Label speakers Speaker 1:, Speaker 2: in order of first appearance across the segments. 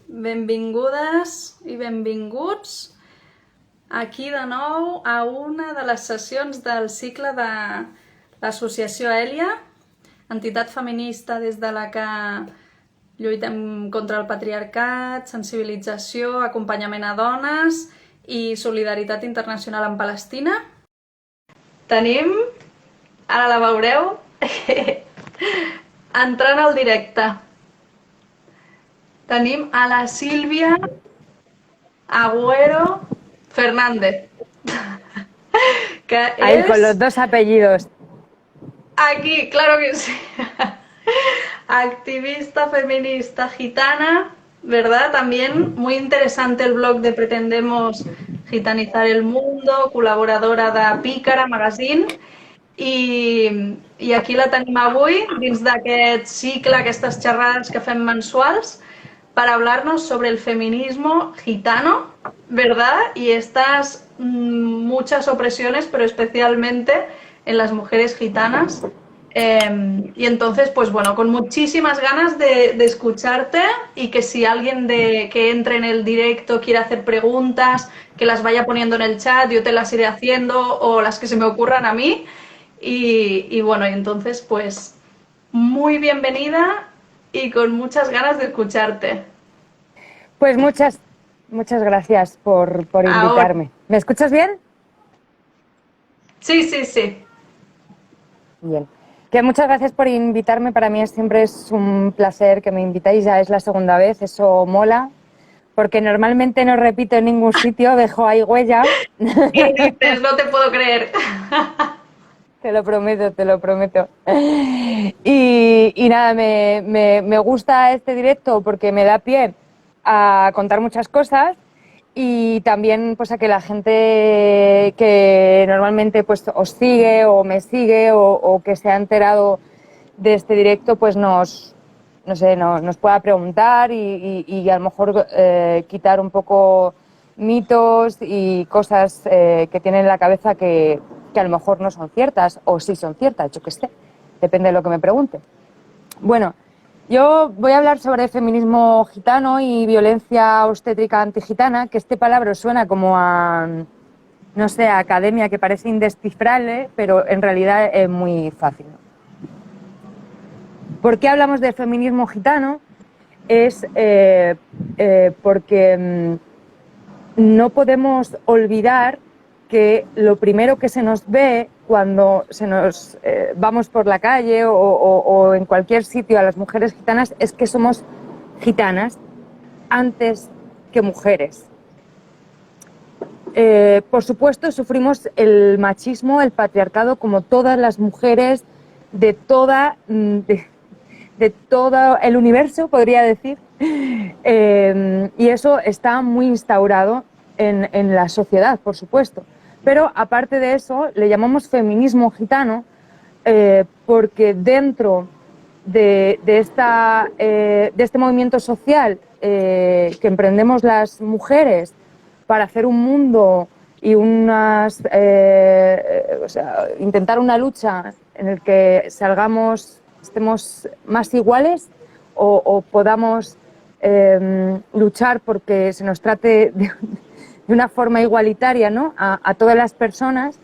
Speaker 1: Benvingudes i benvinguts aquí de nou a una de les sessions del cicle de l'associació Èlia, entitat feminista des de la que lluitem contra el patriarcat, sensibilització, acompanyament a dones i solidaritat internacional en Palestina. Tenim, ara la veureu, entrant al directe. Tenim a la Sílvia Agüero Fernández, que
Speaker 2: Ahí,
Speaker 1: es...
Speaker 2: con los dos apellidos.
Speaker 1: Aquí, claro que sí. Activista feminista gitana, ¿verdad? También muy interesante el blog de Pretendemos Gitanizar el Mundo, col·laboradora de Pícara Magazine, i aquí la tenim avui dins d'aquest cicle, aquestes xerrades que fem mensuals, para hablarnos sobre el feminismo gitano, ¿verdad? Y estas muchas opresiones, pero especialmente en las mujeres gitanas. Y entonces, pues bueno, con muchísimas ganas de escucharte y que si alguien que entre en el directo quiere hacer preguntas, que las vaya poniendo en el chat, yo te las iré haciendo o las que se me ocurran a mí. Y bueno, y entonces, pues muy bienvenida y con muchas ganas de escucharte.
Speaker 2: Pues muchas gracias por invitarme.
Speaker 1: Ahora.
Speaker 2: ¿Me escuchas bien?
Speaker 1: Sí, sí, sí.
Speaker 2: Bien. Que muchas gracias por invitarme. Para mí siempre es un placer que me invitáis. Ya es la segunda vez, eso mola. Porque normalmente no repito en ningún sitio, dejo ahí huella.
Speaker 1: ¿Qué dices? No te puedo creer.
Speaker 2: Te lo prometo, te lo prometo. Y nada, me gusta este directo porque me da pie a contar muchas cosas y también pues a que la gente que normalmente pues os sigue o me sigue o que se ha enterado de este directo pues nos pueda preguntar y a lo mejor quitar un poco mitos y cosas que tienen en la cabeza que a lo mejor no son ciertas o sí son ciertas, yo qué sé, depende de lo que me pregunte. Bueno, yo voy a hablar sobre feminismo gitano y violencia obstétrica antigitana, que este palabra suena como a, no sé, a academia, que parece indescifrable, pero en realidad es muy fácil. ¿Por qué hablamos de feminismo gitano? Es porque no podemos olvidar que lo primero que se nos ve cuando vamos por la calle o en cualquier sitio a las mujeres gitanas es que somos gitanas antes que mujeres. Por supuesto, sufrimos el machismo, el patriarcado, como todas las mujeres de todo el universo, podría decir, y eso está muy instaurado en la sociedad, por supuesto. Pero aparte de eso, le llamamos feminismo gitano porque dentro de este movimiento social que emprendemos las mujeres para hacer un mundo y intentar una lucha en el que estemos más iguales o podamos luchar porque se nos trate de una forma igualitaria, ¿no? a todas las personas.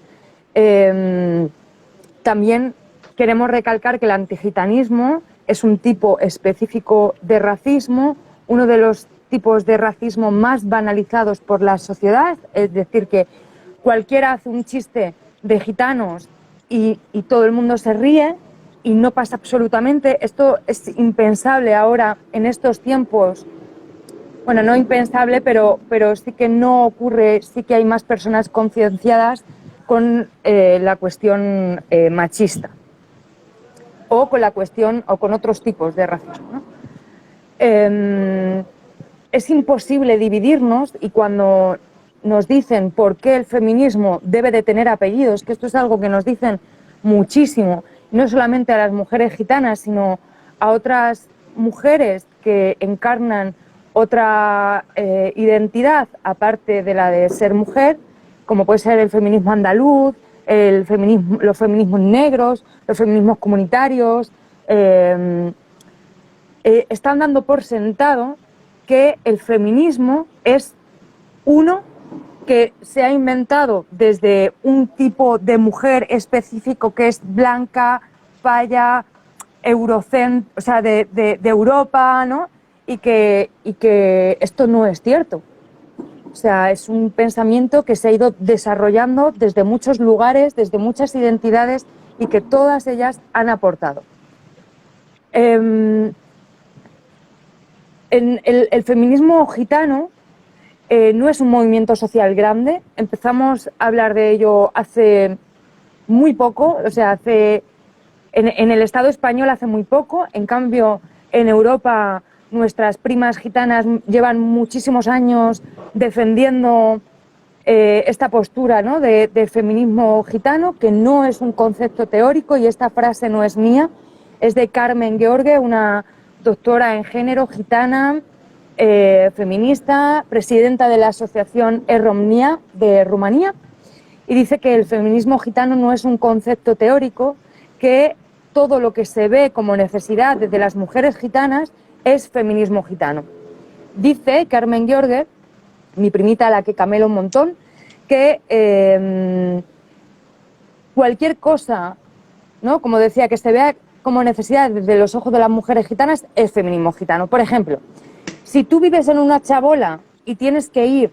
Speaker 2: También queremos recalcar que el antigitanismo es un tipo específico de racismo, uno de los tipos de racismo más banalizados por la sociedad, es decir, que cualquiera hace un chiste de gitanos y todo el mundo se ríe y no pasa absolutamente. Esto es impensable ahora en estos tiempos. Bueno, no impensable, pero sí que no ocurre, sí que hay más personas concienciadas con la cuestión machista o con la cuestión o con otros tipos de racismo, ¿no? Es imposible dividirnos y cuando nos dicen por qué el feminismo debe de tener apellidos, que esto es algo que nos dicen muchísimo, no solamente a las mujeres gitanas, sino a otras mujeres que encarnan otra identidad aparte de la de ser mujer, como puede ser el feminismo andaluz, los feminismos negros, los feminismos comunitarios, están dando por sentado que el feminismo es uno que se ha inventado desde un tipo de mujer específico que es blanca, paya, o sea, de Europa, ¿no? Y que esto no es cierto. O sea, es un pensamiento que se ha ido desarrollando desde muchos lugares, desde muchas identidades y que todas ellas han aportado. El feminismo gitano no es un movimiento social grande. Empezamos a hablar de ello hace muy poco, o sea, en el Estado español hace muy poco. En cambio, en Europa nuestras primas gitanas llevan muchísimos años defendiendo esta postura, ¿no?, de feminismo gitano, que no es un concepto teórico, y esta frase no es mía, es de Carmen Gheorghe, una doctora en género gitana, feminista, presidenta de la asociación Eromnia de Rumanía, y dice que el feminismo gitano no es un concepto teórico, que todo lo que se ve como necesidad de las mujeres gitanas es feminismo gitano. Dice Carmen Gheorghe, mi primita a la que camelo un montón, que cualquier cosa, ¿no?, como decía, que se vea como necesidad desde los ojos de las mujeres gitanas es feminismo gitano. Por ejemplo, si tú vives en una chabola y tienes que ir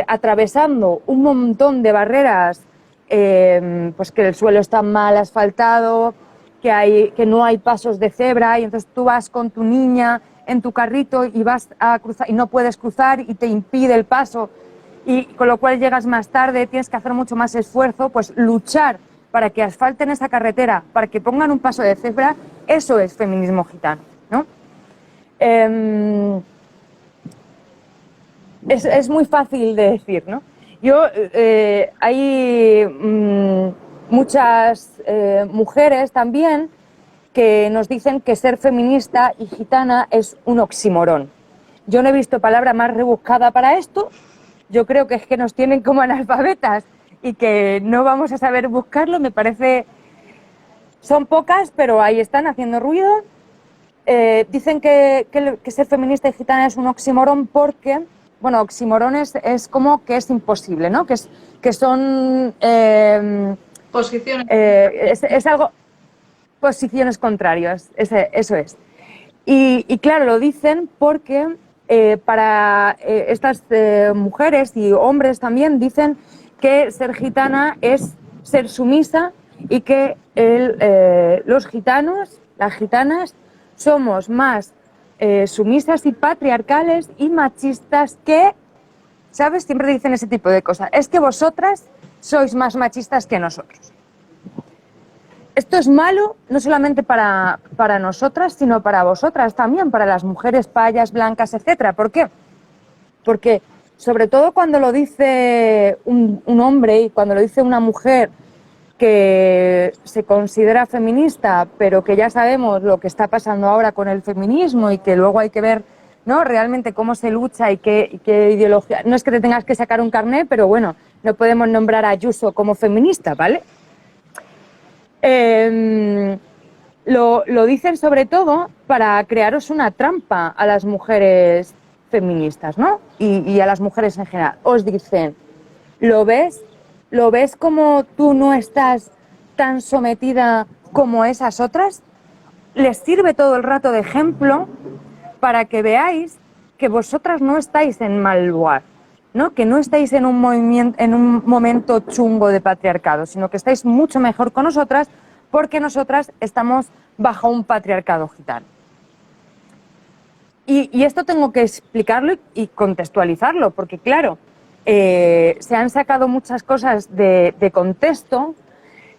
Speaker 2: atravesando un montón de barreras, pues que el suelo está mal asfaltado, que no hay pasos de cebra, y entonces tú vas con tu niña en tu carrito y vas a cruzar y no puedes cruzar y te impide el paso, y con lo cual llegas más tarde, tienes que hacer mucho más esfuerzo, pues luchar para que asfalten esa carretera, para que pongan un paso de cebra, eso es feminismo gitano, ¿no? Es muy fácil de decir, ¿no? Hay muchas mujeres también que nos dicen que ser feminista y gitana es un oxímoron. Yo no he visto palabra más rebuscada para esto. Yo creo que es que nos tienen como analfabetas y que no vamos a saber buscarlo. Me parece... Son pocas, pero ahí están haciendo ruido. Dicen que ser feminista y gitana es un oxímoron porque... Bueno, oxímoron es como que es imposible, ¿no? Que son...
Speaker 1: Posiciones.
Speaker 2: Es algo... Posiciones contrarias, eso es. Y claro, lo dicen porque para estas mujeres y hombres también dicen que ser gitana es ser sumisa, y que los gitanos, las gitanas, somos más sumisas y patriarcales y machistas que, ¿sabes? Siempre dicen ese tipo de cosas. Es que vosotras sois más machistas que nosotros. Esto es malo no solamente para nosotras, sino para vosotras también, para las mujeres payas, blancas, etcétera. ¿Por qué? Porque, sobre todo cuando lo dice un hombre y cuando lo dice una mujer que se considera feminista, pero que ya sabemos lo que está pasando ahora con el feminismo y que luego hay que ver, ¿no?, realmente cómo se lucha y qué ideología. No es que te tengas que sacar un carné, pero bueno, no podemos nombrar a Ayuso como feminista, ¿vale? Lo dicen sobre todo para crearos una trampa a las mujeres feministas, ¿no? Y a las mujeres en general. Os dicen, ¿lo ves? ¿Lo ves como tú no estás tan sometida como esas otras? Les sirve todo el rato de ejemplo para que veáis que vosotras no estáis en mal lugar, ¿no? Que no estáis en un momento chungo de patriarcado, sino que estáis mucho mejor con nosotras, porque nosotras estamos bajo un patriarcado gitano. Y esto tengo que explicarlo y contextualizarlo, porque claro, se han sacado muchas cosas de contexto,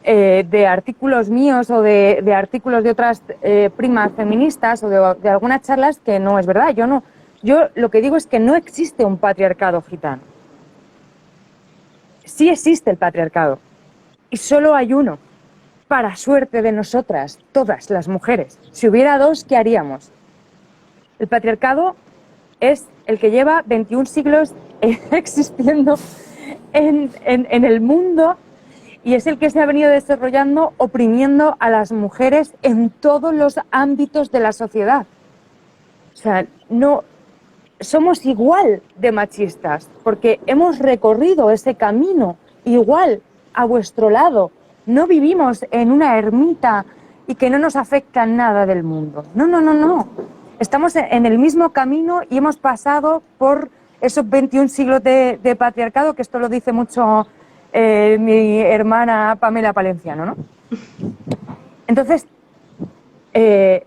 Speaker 2: de artículos míos o de artículos de otras primas feministas o de algunas charlas, que no es verdad. Yo lo que digo es que no existe un patriarcado gitano. Sí existe el patriarcado, y solo hay uno, para suerte de nosotras, todas las mujeres. Si hubiera dos, ¿qué haríamos? El patriarcado es el que lleva 21 siglos existiendo en el mundo, y es el que se ha venido desarrollando oprimiendo a las mujeres en todos los ámbitos de la sociedad. O sea, no somos igual de machistas, porque hemos recorrido ese camino igual a vuestro lado. No vivimos en una ermita y que no nos afecta nada del mundo. No, no, no, no. Estamos en el mismo camino y hemos pasado por esos 21 siglos de patriarcado, que esto lo dice mucho mi hermana Pamela Palenciano, ¿no? Entonces,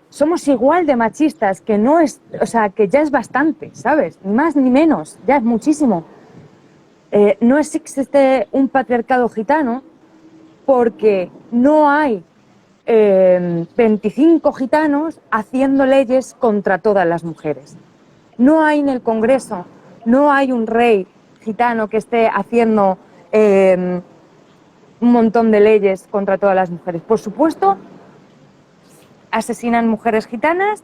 Speaker 2: somos igual de machistas, que no es, o sea, que ya es bastante, ¿sabes? Ni más ni menos, ya es muchísimo. No existe un patriarcado gitano porque no hay 25 gitanos haciendo leyes contra todas las mujeres. No hay en el Congreso, no hay un rey gitano que esté haciendo un montón de leyes contra todas las mujeres. Por supuesto, asesinan mujeres gitanas.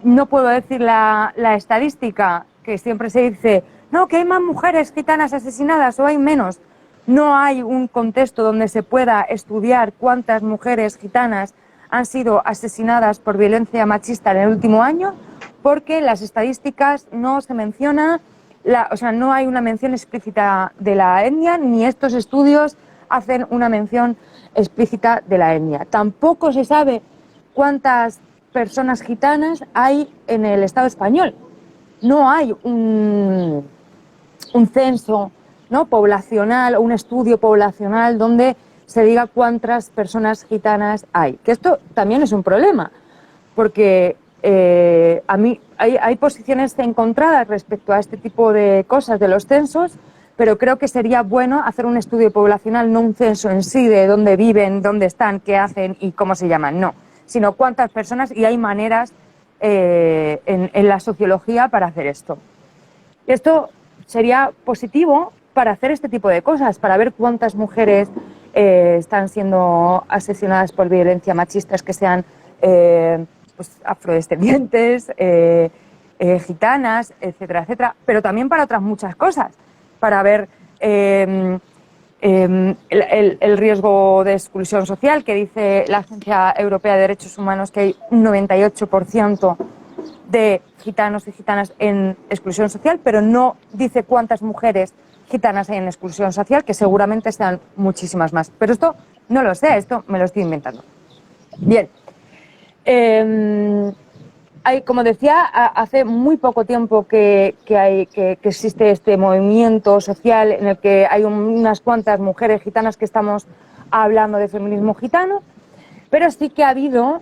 Speaker 2: No puedo decir la estadística, que siempre se dice, no, que hay más mujeres gitanas asesinadas o hay menos. No hay un contexto donde se pueda estudiar cuántas mujeres gitanas han sido asesinadas por violencia machista en el último año, porque las estadísticas no se menciona, o sea, no hay una mención explícita de la etnia, ni estos estudios hacen una mención explícita de la etnia. Tampoco se sabe cuántas personas gitanas hay en el Estado español. No hay un censo, ¿no?, poblacional, o un estudio poblacional donde se diga cuántas personas gitanas hay. Que esto también es un problema, porque a mí hay posiciones encontradas respecto a este tipo de cosas de los censos, pero creo que sería bueno hacer un estudio poblacional, no un censo en sí de dónde viven, dónde están, qué hacen y cómo se llaman, no, sino cuántas personas, y hay maneras en la sociología para hacer esto. Esto sería positivo para hacer este tipo de cosas, para ver cuántas mujeres están siendo asesinadas por violencia machistas, que sean pues, afrodescendientes, gitanas, etcétera, etcétera, pero también para otras muchas cosas, para ver el riesgo de exclusión social, que dice la Agencia Europea de Derechos Humanos que hay un 98% de gitanos y gitanas en exclusión social, pero no dice cuántas mujeres gitanas hay en exclusión social, que seguramente sean muchísimas más. Pero esto no lo sé, esto me lo estoy inventando. Bien. Como decía, hace muy poco tiempo que existe este movimiento social en el que hay unas cuantas mujeres gitanas que estamos hablando de feminismo gitano, pero sí que ha habido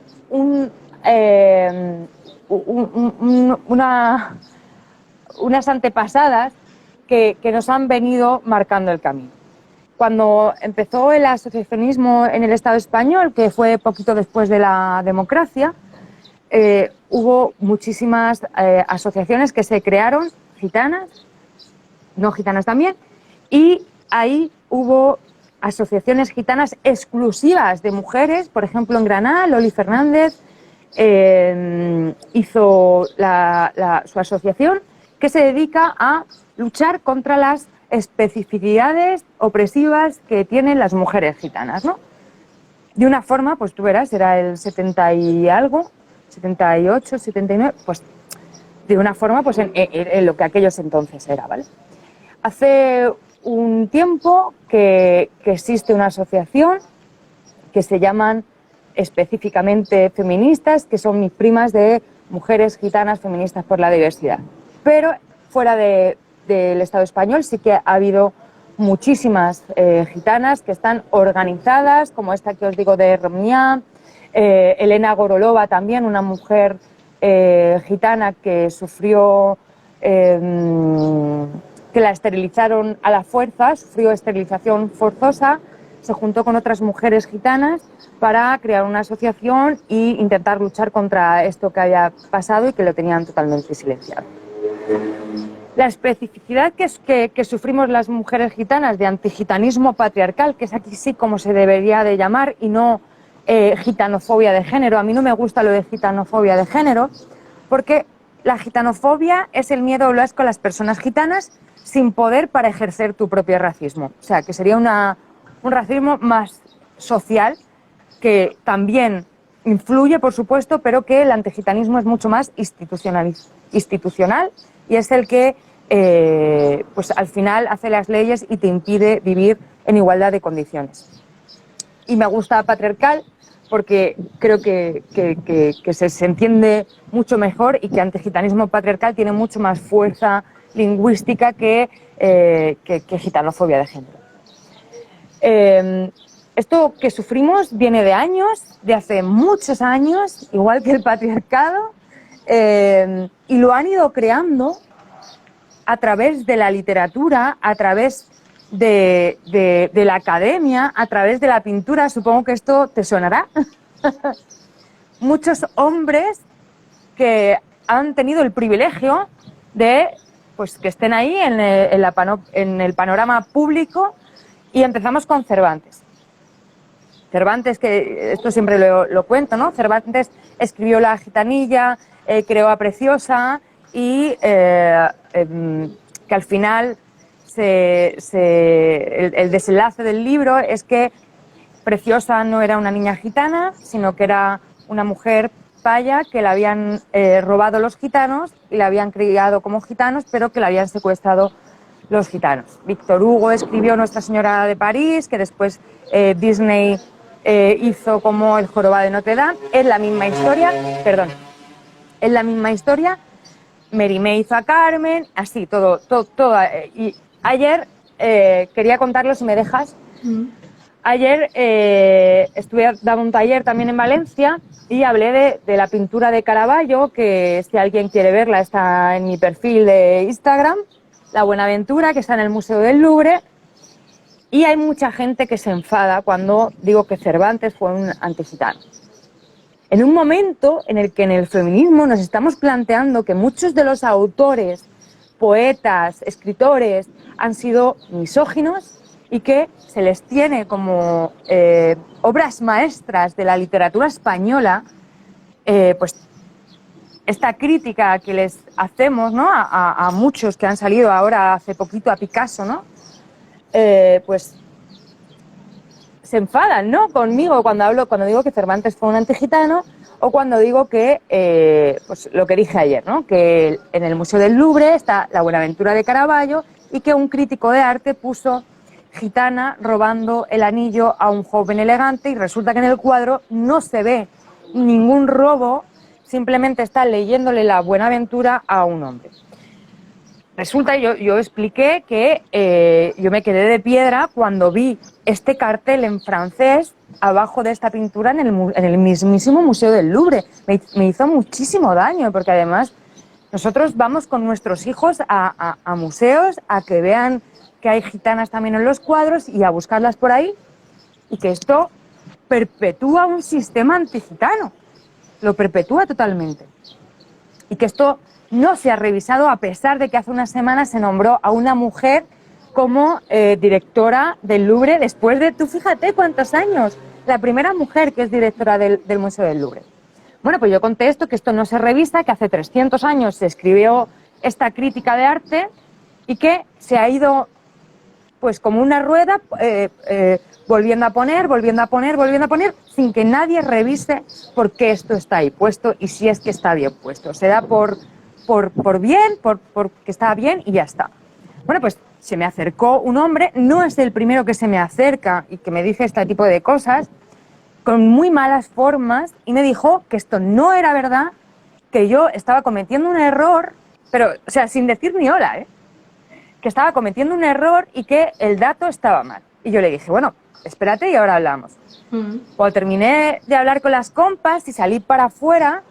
Speaker 2: unas antepasadas que nos han venido marcando el camino. Cuando empezó el asociacionismo en el Estado español, que fue poquito después de la democracia, hubo muchísimas asociaciones que se crearon, gitanas, no gitanas también, y ahí hubo asociaciones gitanas exclusivas de mujeres. Por ejemplo, en Granada, Loli Fernández hizo su asociación, que se dedica a luchar contra las especificidades opresivas que tienen las mujeres gitanas, ¿no? De una forma, pues tú verás, era el 70 y algo, 78, 79, pues de una forma pues en lo que aquellos entonces era, ¿vale? Hace un tiempo que existe una asociación que se llaman específicamente feministas, que son mis primas de mujeres gitanas feministas por la diversidad. Pero fuera del Estado español sí que ha habido muchísimas gitanas que están organizadas, como esta que os digo de Romnia, Elena Gorolova también, una mujer gitana que sufrió, que la esterilizaron a la fuerza, sufrió esterilización forzosa, se juntó con otras mujeres gitanas para crear una asociación e intentar luchar contra esto que había pasado y que lo tenían totalmente silenciado. La especificidad que sufrimos las mujeres gitanas de antigitanismo patriarcal, que es aquí sí como se debería de llamar, y no gitanofobia de género. A mí no me gusta lo de gitanofobia de género, porque la gitanofobia es el miedo o lo asco a las personas gitanas sin poder para ejercer tu propio racismo. O sea, que sería un racismo más social, que también influye, por supuesto, pero que el antigitanismo es mucho más institucional y es el que pues al final hace las leyes y te impide vivir en igualdad de condiciones. Y me gusta patriarcal porque creo que se entiende mucho mejor y que antigitanismo patriarcal tiene mucho más fuerza lingüística que gitanofobia de género. Esto que sufrimos viene de años, de hace muchos años, igual que el patriarcado, y lo han ido creando a través de la literatura, a través de la academia, a través de la pintura. Supongo que esto te sonará. Muchos hombres que han tenido el privilegio de pues, que estén ahí en el panorama público, y empezamos con Cervantes. Cervantes, que esto siempre lo cuento, ¿no? Cervantes escribió La Gitanilla, creó a Preciosa y que al final el desenlace del libro es que Preciosa no era una niña gitana, sino que era una mujer paya que la habían robado los gitanos y la habían criado como gitanos, pero que la habían secuestrado los gitanos. Víctor Hugo escribió Nuestra Señora de París, que después Disney hizo como El Jorobado de Notre Dame. Es la misma historia, es la misma historia. Mérimée hizo a Carmen, así, todo. Y ayer quería contarlo, si me dejas. Ayer daba un taller también en Valencia y hablé de la pintura de Caravaggio, que si alguien quiere verla está en mi perfil de Instagram, La Buenaventura, que está en el Museo del Louvre. Y hay mucha gente que se enfada cuando digo que Cervantes fue un antigitano. En un momento en el que en el feminismo nos estamos planteando que muchos de los autores, poetas, escritores han sido misóginos y que se les tiene como obras maestras de la literatura española, pues esta crítica que les hacemos, ¿no? a muchos que han salido ahora hace poquito, a Picasso, ¿no? Pues se enfadan, ¿no? Conmigo cuando digo que Cervantes fue un antigitano, o cuando digo que, pues lo que dije ayer, ¿no? Que en el Museo del Louvre está La Buenaventura de Caravaggio y que un crítico de arte puso gitana robando el anillo a un joven elegante, y resulta que en el cuadro no se ve ningún robo, simplemente está leyéndole La Buenaventura a un hombre. Resulta, yo expliqué que yo me quedé de piedra cuando vi este cartel en francés abajo de esta pintura en el mismísimo Museo del Louvre. Me hizo muchísimo daño, porque además nosotros vamos con nuestros hijos a museos a que vean que hay gitanas también en los cuadros y a buscarlas por ahí, y que esto perpetúa un sistema antigitano, lo perpetúa totalmente. Y que esto no se ha revisado, a pesar de que hace unas semanas se nombró a una mujer como directora del Louvre, después de, tú fíjate cuántos años, la primera mujer que es directora del Museo del Louvre. Bueno, pues yo conté esto, que esto no se revisa, que hace 300 años se escribió esta crítica de arte y que se ha ido pues como una rueda, volviendo a poner, sin que nadie revise por qué esto está ahí puesto y si es que está bien puesto. Se da por bien, porque está bien y ya está. Bueno, pues se me acercó un hombre, no es el primero que se me acerca y que me dice este tipo de cosas, con muy malas formas, y me dijo que esto no era verdad, que yo estaba cometiendo un error, pero, o sea, sin decir ni hola, que estaba cometiendo un error y que el dato estaba mal. Y yo le dije, bueno, espérate y ahora hablamos. Cuando terminé de hablar con las compas y salí para afuera,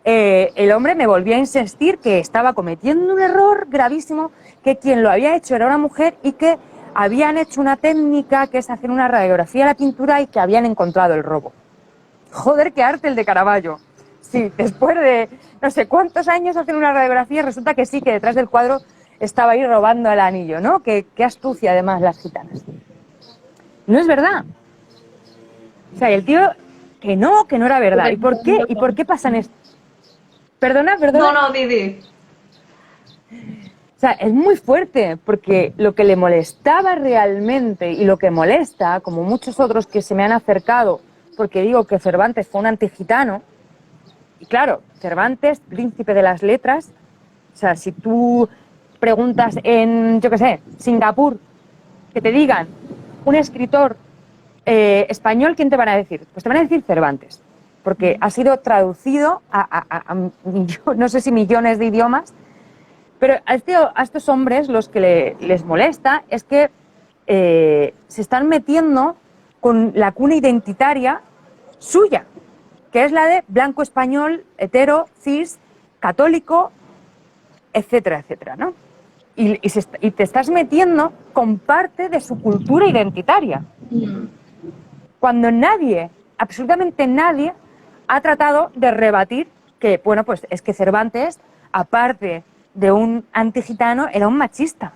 Speaker 2: el hombre me volvió a insistir que estaba cometiendo un error gravísimo, que quien lo había hecho era una mujer y que habían hecho una técnica que es hacer una radiografía de la pintura y que habían encontrado el robo. Joder, qué arte el de Caravaggio. Sí, después de no sé cuántos años hacer una radiografía, resulta que sí, que detrás del cuadro estaba ahí robando el anillo, ¿no? Qué astucia, además, las gitanas. No es verdad. O sea, el tío, que no era verdad. ¿Y por qué? ¿Y por qué pasan esto? ¿Perdona?
Speaker 1: No, Didi.
Speaker 2: O sea, es muy fuerte, porque lo que le molestaba realmente y lo que molesta, como muchos otros que se me han acercado porque digo que Cervantes fue un antigitano. Y claro, Cervantes, príncipe de las letras, o sea, si tú preguntas en, yo qué sé, Singapur, que te digan un escritor español, ¿quién te van a decir? Pues te van a decir Cervantes, porque ha sido traducido a no sé si millones de idiomas, pero a estos hombres los que les molesta es que se están metiendo con la cuna identitaria suya, que es la de blanco español, hetero, cis, católico, etcétera, etcétera, ¿no? Y te estás metiendo con parte de su cultura identitaria. Cuando nadie, absolutamente nadie, ha tratado de rebatir que, bueno, pues es que Cervantes, aparte de un antigitano, era un machista.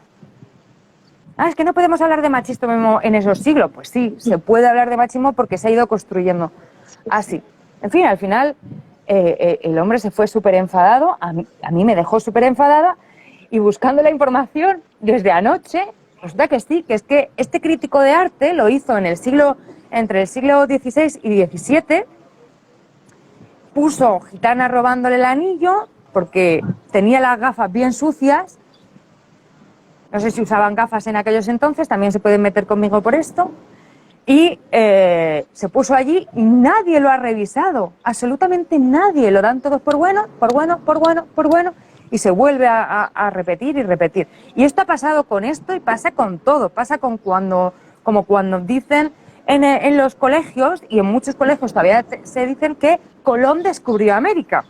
Speaker 2: Es que no podemos hablar de machismo en esos siglos. Pues sí, se puede hablar de machismo porque se ha ido construyendo así. En fin, al final el hombre se fue súper enfadado, a mí me dejó súper enfadada, y buscando la información desde anoche, resulta que sí, que es que este crítico de arte lo hizo entre el siglo XVI y XVII, puso gitana robándole el anillo porque tenía las gafas bien sucias. No sé si usaban gafas en aquellos entonces, también se pueden meter conmigo por esto. Y se puso allí y nadie lo ha revisado, absolutamente nadie. Lo dan todos por bueno, y se vuelve a repetir y repetir. Y esto ha pasado con esto y pasa con todo. Pasa como cuando dicen en los colegios, y en muchos colegios todavía se dicen que Colón descubrió América,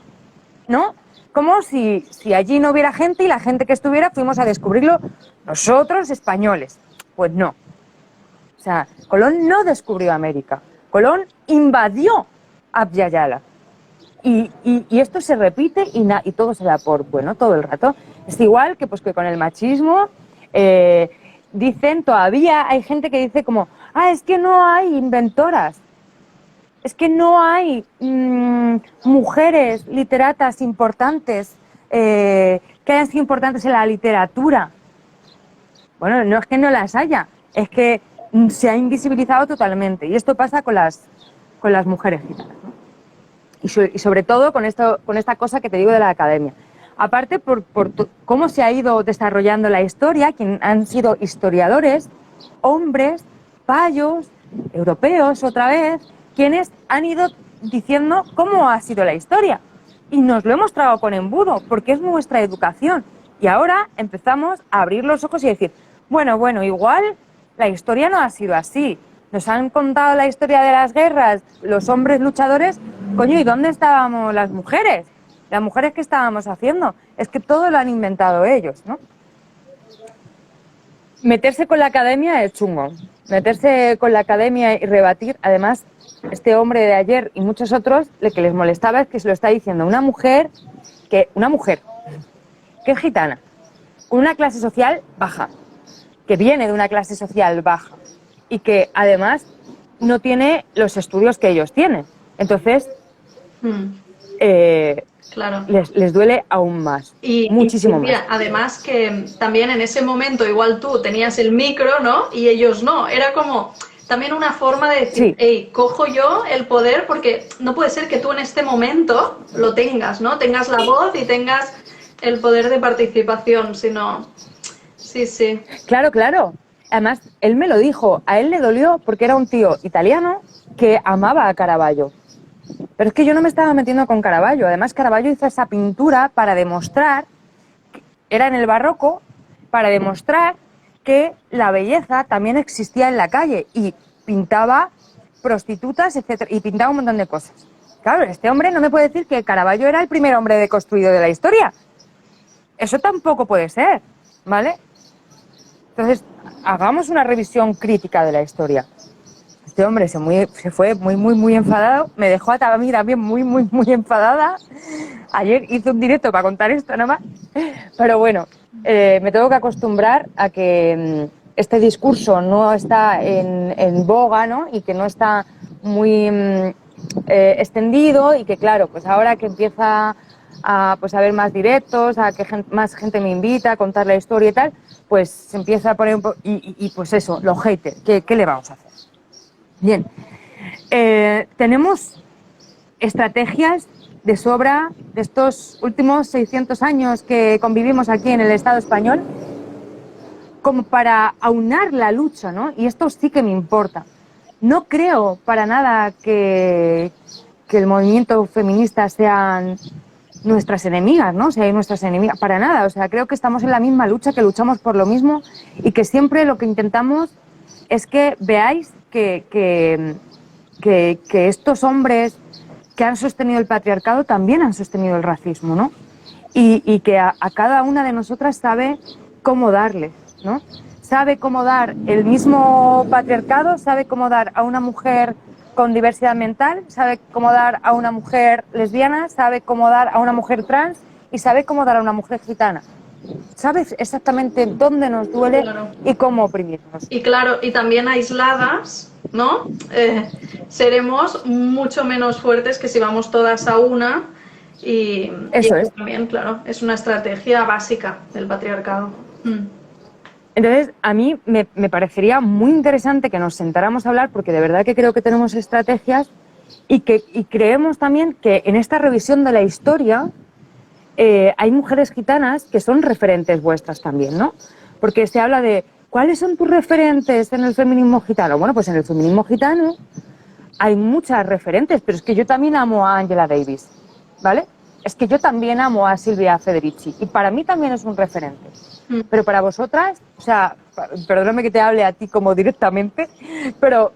Speaker 2: ¿no? Como si allí no hubiera gente y la gente que estuviera fuimos a descubrirlo nosotros, españoles. Pues no. O sea, Colón no descubrió América. Colón invadió Abya Yala. Y esto se repite y todo se da por bueno todo el rato. Es igual que, pues, que con el machismo dicen, todavía hay gente que dice como, es que no hay inventoras. Es que no hay mujeres literatas importantes que hayan sido importantes en la literatura. Bueno, no es que no las haya, es que se ha invisibilizado totalmente. Y esto pasa con las mujeres gitanas, ¿no? Y sobre todo con esta cosa que te digo de la academia. Aparte, por cómo se ha ido desarrollando la historia, quien han sido historiadores, hombres, payos, europeos otra vez, quienes han ido diciendo cómo ha sido la historia. Y nos lo hemos tragado con embudo, porque es nuestra educación. Y ahora empezamos a abrir los ojos y decir, bueno, igual la historia no ha sido así. Nos han contado la historia de las guerras, los hombres luchadores. Coño, ¿y dónde estábamos las mujeres? Las mujeres, ¿qué estábamos haciendo? Es que todo lo han inventado ellos, ¿no? Meterse con la academia es chungo. Meterse con la academia y rebatir. Además, este hombre de ayer y muchos otros, lo que les molestaba es que se lo está diciendo una mujer que es gitana, con una clase social baja, que viene de una clase social baja y que además no tiene los estudios que ellos tienen. Entonces,
Speaker 1: claro,
Speaker 2: les duele aún más, muchísimo
Speaker 1: mira,
Speaker 2: más.
Speaker 1: Además que también en ese momento igual tú tenías el micro, ¿no? Y ellos no. Era como también una forma de decir, hey, cojo yo el poder, porque no puede ser que tú en este momento lo tengas, ¿no? Tengas la voz y tengas el poder de participación, sino... Sí.
Speaker 2: Claro. Además, él me lo dijo, a él le dolió porque era un tío italiano que amaba a Caravaggio. Pero es que yo no me estaba metiendo con Caravaggio. Además, Caravaggio hizo esa pintura para demostrar, era en el barroco, para demostrar que la belleza también existía en la calle y pintaba prostitutas, etcétera, y pintaba un montón de cosas. Claro, este hombre no me puede decir que Caravaggio era el primer hombre deconstruido de la historia. Eso tampoco puede ser, ¿vale? Entonces, hagamos una revisión crítica de la historia. Este hombre se fue muy enfadado, me dejó a mí también muy enfadada. Ayer hice un directo para contar esto nomás, pero bueno, me tengo que acostumbrar a que este discurso no está en boga, ¿no? Y que no está muy extendido y que, claro, pues ahora que empieza a haber más directos, a que más gente me invita a contar la historia y tal, pues se empieza a poner un poco... Y pues eso, los haters, ¿qué le vamos a hacer? Bien, Tenemos estrategias de sobra de estos últimos 600 años que convivimos aquí en el Estado español como para aunar la lucha, ¿no? Y esto sí que me importa. No creo para nada que el movimiento feminista sean nuestras enemigas, ¿no? O sea, nuestras enemigas, para nada. O sea, creo que estamos en la misma lucha, que luchamos por lo mismo y que siempre lo que intentamos es que veáis que estos hombres que han sostenido el patriarcado también han sostenido el racismo, ¿no? Y que a cada una de nosotras sabe cómo darle, ¿no? Sabe cómo dar el mismo patriarcado, sabe cómo dar a una mujer con diversidad mental, sabe cómo dar a una mujer lesbiana, sabe cómo dar a una mujer trans y sabe cómo dar a una mujer gitana. Sabes exactamente dónde nos duele y cómo oprimirnos.
Speaker 1: Y claro, y también aisladas, ¿no? Seremos mucho menos fuertes que si vamos todas a una. Y
Speaker 2: eso es.
Speaker 1: También, claro, es una estrategia básica del patriarcado.
Speaker 2: Entonces, a mí me parecería muy interesante que nos sentáramos a hablar, porque de verdad que creo que tenemos estrategias y creemos también que en esta revisión de la historia hay mujeres gitanas que son referentes vuestras también, ¿no? Porque se habla de ¿cuáles son tus referentes en el feminismo gitano? Bueno, pues en el feminismo gitano hay muchas referentes, pero es que yo también amo a Angela Davis, ¿vale? Es que yo también amo a Silvia Federici y para mí también es un referente. Pero para vosotras, o sea, perdóname que te hable a ti como directamente, pero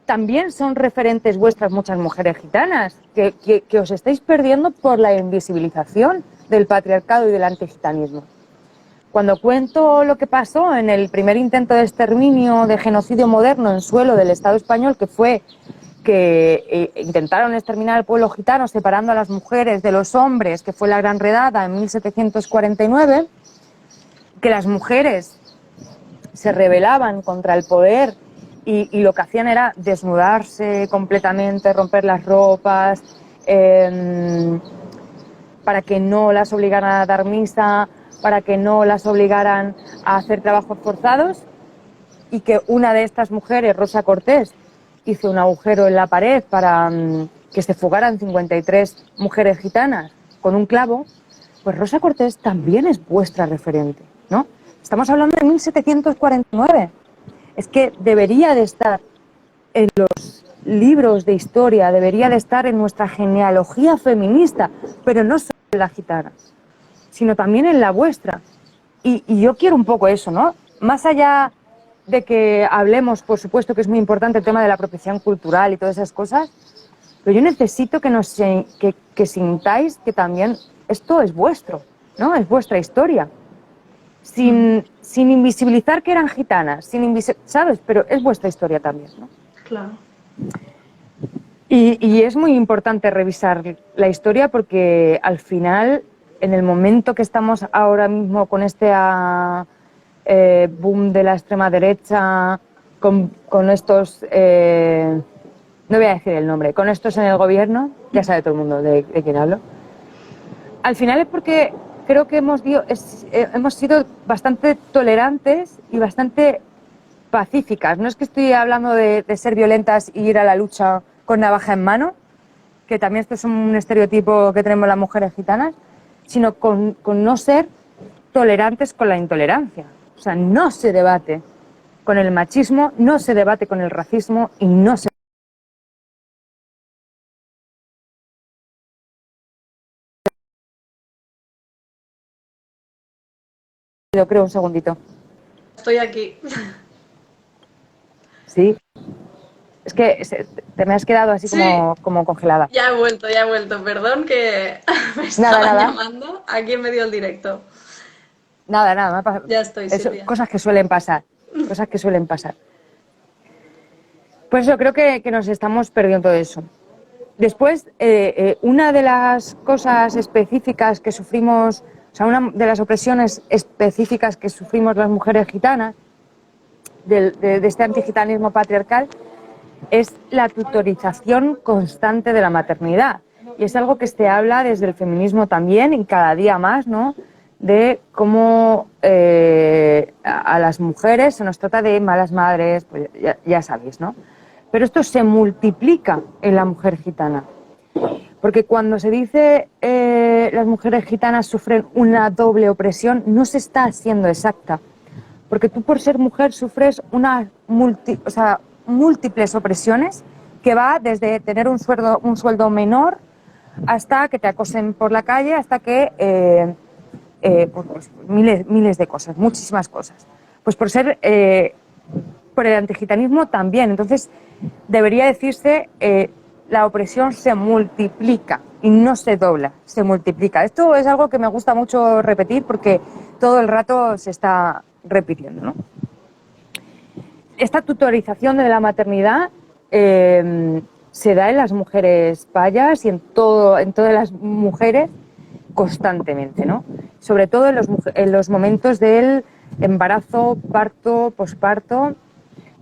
Speaker 2: también son referentes vuestras muchas mujeres gitanas que os estáis perdiendo por la invisibilización del patriarcado y del antigitanismo. Cuando cuento lo que pasó en el primer intento de exterminio, de genocidio moderno en suelo del Estado español, que fue que intentaron exterminar al pueblo gitano separando a las mujeres de los hombres, que fue la Gran Redada en 1749, que las mujeres se rebelaban contra el poder y lo que hacían era desnudarse completamente, romper las ropas, para que no las obligaran a dar misa, para que no las obligaran a hacer trabajos forzados, y que una de estas mujeres, Rosa Cortés, hizo un agujero en la pared para que se fugaran 53 mujeres gitanas con un clavo, pues Rosa Cortés también es vuestra referente, ¿no? Estamos hablando de 1749. Es que debería de estar en los libros de historia, debería de estar en nuestra genealogía feminista, pero no solo en la gitana, sino también en la vuestra. Y yo quiero un poco eso, ¿no? Más allá de que hablemos, por supuesto que es muy importante el tema de la apropiación cultural y todas esas cosas, pero yo necesito que sintáis que también esto es vuestro, ¿no? Es vuestra historia. Sin invisibilizar que eran gitanas, ¿sabes? Pero es vuestra historia también, ¿no?
Speaker 1: Claro.
Speaker 2: Y es muy importante revisar la historia porque al final, en el momento que estamos ahora mismo con este boom de la extrema derecha, con estos, no voy a decir el nombre, con estos en el gobierno, ya sabe todo el mundo de quién hablo, al final es porque creo que hemos sido bastante tolerantes y bastante pacíficas. No es que estoy hablando de ser violentas y ir a la lucha con navaja en mano, que también esto es un estereotipo que tenemos las mujeres gitanas, sino con no ser tolerantes con la intolerancia. O sea, no se debate con el machismo, no se debate con el racismo y no se... Lo creo un segundito.
Speaker 1: Estoy aquí.
Speaker 2: Sí. Es que te me has quedado así como congelada.
Speaker 1: Ya he vuelto, perdón que me estaban llamando aquí en medio del directo.
Speaker 2: Nada.
Speaker 1: Ya estoy, Silvia.
Speaker 2: Cosas que suelen pasar. Pues yo creo que nos estamos perdiendo todo eso. Después, una de las cosas específicas que sufrimos, o sea, una de las opresiones específicas que sufrimos las mujeres gitanas, de este antigitanismo patriarcal, es la tutorización constante de la maternidad. Y es algo que se habla desde el feminismo también, y cada día más, ¿no?, de cómo a las mujeres se nos trata de malas madres, pues ya sabéis, ¿no? pero esto se multiplica en la mujer gitana. Porque cuando se dice las mujeres gitanas sufren una doble opresión, no se está haciendo exacta. Porque tú por ser mujer sufres múltiples opresiones que va desde tener un sueldo menor hasta que te acosen por la calle, hasta que pues, miles de cosas, muchísimas cosas. Pues por el antigitanismo también. Entonces debería decirse la opresión se multiplica y no se dobla, se multiplica. Esto es algo que me gusta mucho repetir porque todo el rato se está repitiendo, ¿no? Esta tutorización de la maternidad se da en las mujeres payas y en todas las mujeres constantemente, ¿no? Sobre todo en los momentos del embarazo, parto, posparto,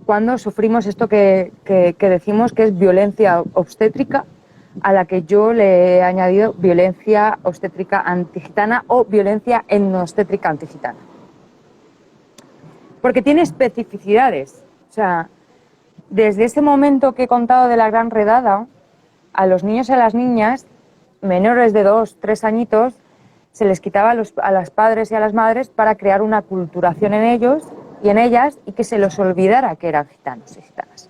Speaker 2: cuando sufrimos esto que decimos que es violencia obstétrica, a la que yo le he añadido violencia obstétrica antigitana o violencia etnoobstétrica antigitana. Porque tiene especificidades. O sea, desde ese momento que he contado de la gran redada, a los niños y a las niñas menores de 2, 3 añitos se les quitaba a los padres y a las madres para crear una aculturación en ellos y en ellas y que se los olvidara que eran gitanos y gitanas.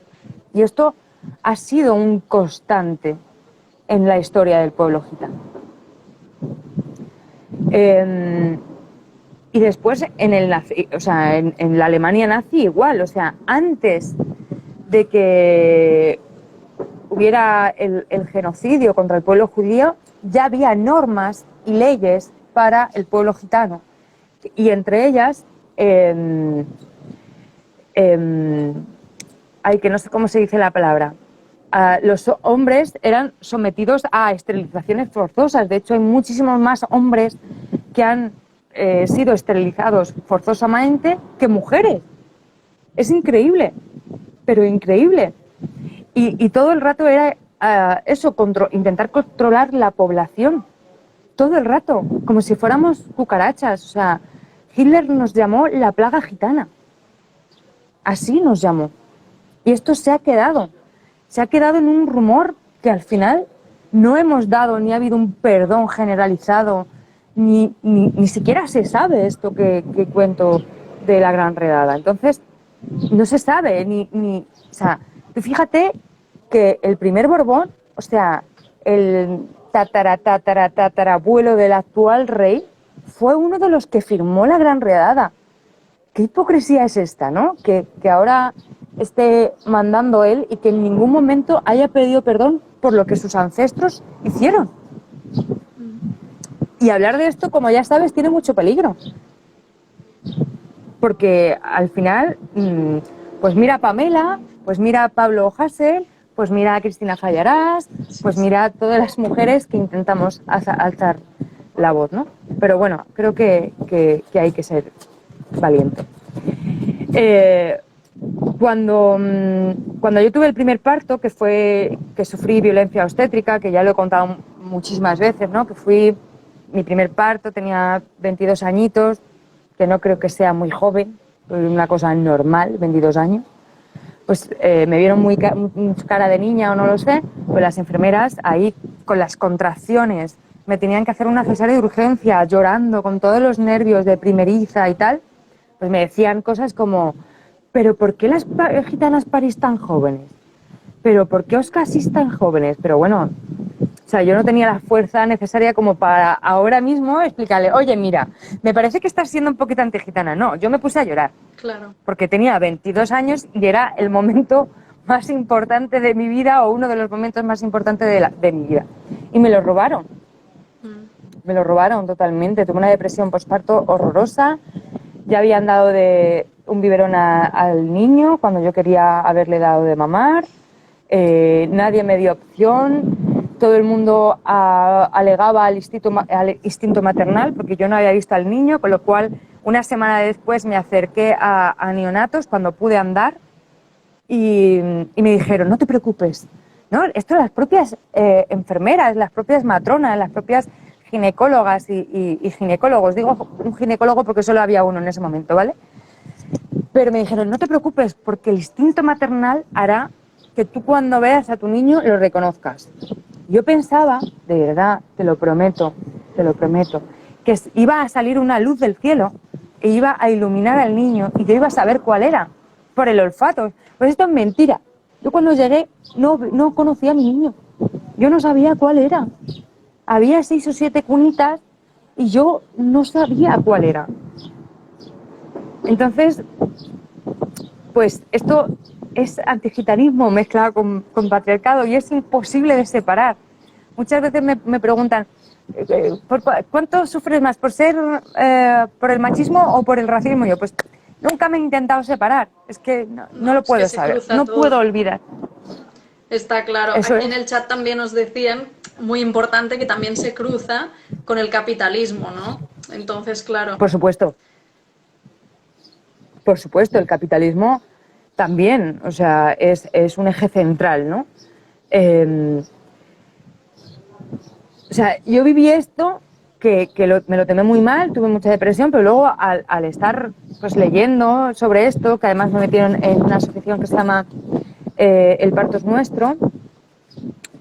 Speaker 2: Y esto ha sido un constante en la historia del pueblo gitano. Y después en la Alemania nazi igual, o sea, antes de que hubiera el genocidio contra el pueblo judío, ya había normas y leyes para el pueblo gitano. Y entre ellas, que no sé cómo se dice la palabra, los hombres eran sometidos a esterilizaciones forzosas. De hecho, hay muchísimos más hombres que han sido esterilizados forzosamente que mujeres. Es increíble, pero increíble. Y todo el rato era intentar controlar la población. Todo el rato, como si fuéramos cucarachas. O sea, Hitler nos llamó la plaga gitana. Así nos llamó. Y esto se ha quedado en un rumor que al final no hemos dado, ni ha habido un perdón generalizado, ni siquiera se sabe esto que cuento de la gran redada. Entonces, no se sabe, o sea, tú fíjate que el primer Borbón, o sea, el tatarabuelo del actual rey, fue uno de los que firmó la gran redada. ¿Qué hipocresía es esta, no? Que ahora esté mandando él y que en ningún momento haya pedido perdón por lo que sus ancestros hicieron. Y hablar de esto, como ya sabes, tiene mucho peligro. Porque al final, pues mira a Pamela, pues mira a Pablo Hasél, pues mira a Cristina Fallarás, pues mira a todas las mujeres que intentamos alzar la voz, ¿no? Pero bueno, creo que hay que ser valiente. Cuando yo tuve el primer parto, que sufrí violencia obstétrica, que ya lo he contado muchísimas veces, ¿no? Mi primer parto, tenía 22 añitos, que no creo que sea muy joven, una cosa normal, 22 años. Pues me vieron muy cara de niña o no lo sé, pues las enfermeras ahí con las contracciones me tenían que hacer una cesárea de urgencia, llorando, con todos los nervios de primeriza y tal, pues me decían cosas como: ¿pero por qué las gitanas parís tan jóvenes? ¿Pero por qué os casís tan jóvenes? Pero bueno, o sea, yo no tenía la fuerza necesaria como para ahora mismo explicarle: oye, mira, me parece que estás siendo un poquito antigitana. No, yo me puse a llorar.
Speaker 1: Claro.
Speaker 2: Porque tenía 22 años y era el momento más importante de mi vida, o uno de los momentos más importantes de mi vida. Y me lo robaron. Me lo robaron totalmente. Tuve una depresión postparto horrorosa. Ya habían dado de un biberón al niño cuando yo quería haberle dado de mamar. Nadie me dio opción. Todo el mundo alegaba al instinto maternal, porque yo no había visto al niño, con lo cual una semana después me acerqué a neonatos cuando pude andar y me dijeron: no te preocupes, ¿no? Esto las propias enfermeras, las propias matronas, las propias ginecólogas y ginecólogos, digo un ginecólogo porque solo había uno en ese momento, ¿vale? Pero me dijeron: no te preocupes, porque el instinto maternal hará que tú cuando veas a tu niño lo reconozcas. Yo pensaba, de verdad, te lo prometo, que iba a salir una luz del cielo e iba a iluminar al niño y yo iba a saber cuál era, por el olfato. Pues esto es mentira. Yo cuando llegué no conocía a mi niño. Yo no sabía cuál era. Había 6 o 7 cunitas y yo no sabía cuál era. Entonces, pues esto es antigitanismo mezclado con patriarcado y es imposible de separar. Muchas veces me preguntan, ¿cuánto sufres más? ¿Por el machismo o por el racismo? Yo, pues nunca me he intentado separar. Es que no lo puedo saber, no puedo olvidar.
Speaker 1: Está claro.
Speaker 2: Eso
Speaker 1: Aquí
Speaker 2: es.
Speaker 1: en el chat también nos decían, muy importante, que también se cruza con el capitalismo, ¿no? Entonces, claro.
Speaker 2: Por supuesto, el capitalismo también, o sea, es un eje central, ¿no? O sea, yo viví esto, me lo tomé muy mal, tuve mucha depresión, pero luego al estar pues leyendo sobre esto, que además me metieron en una asociación que se llama El parto es nuestro,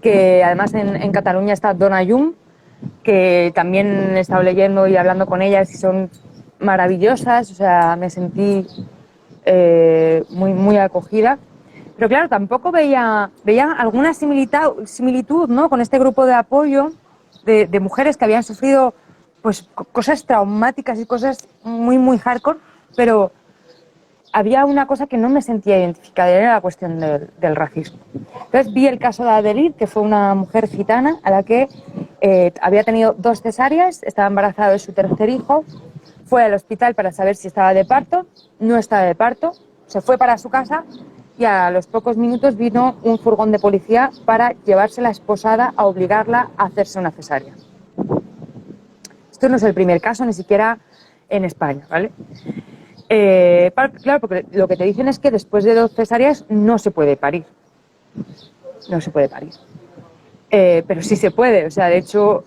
Speaker 2: que además en Cataluña está Dona Llum, que también he estado leyendo y hablando con ellas y son maravillosas, o sea, me sentí muy acogida. Pero claro, tampoco veía alguna similitud, ¿no?, con este grupo de apoyo de mujeres que habían sufrido pues cosas traumáticas y cosas muy hardcore, pero había una cosa que no me sentía identificada, era la cuestión del racismo. Entonces vi el caso de Adelir, que fue una mujer gitana a la que había tenido 2 cesáreas, estaba embarazada de su 3er hijo, fue al hospital para saber si estaba de parto, no estaba de parto, se fue para su casa y a los pocos minutos vino un furgón de policía para llevársela esposada a obligarla a hacerse una cesárea. Esto no es el primer caso, ni siquiera en España, ¿vale? Claro, porque lo que te dicen es que después de 2 cesáreas no se puede parir. No se puede parir. Pero sí se puede. O sea, de hecho,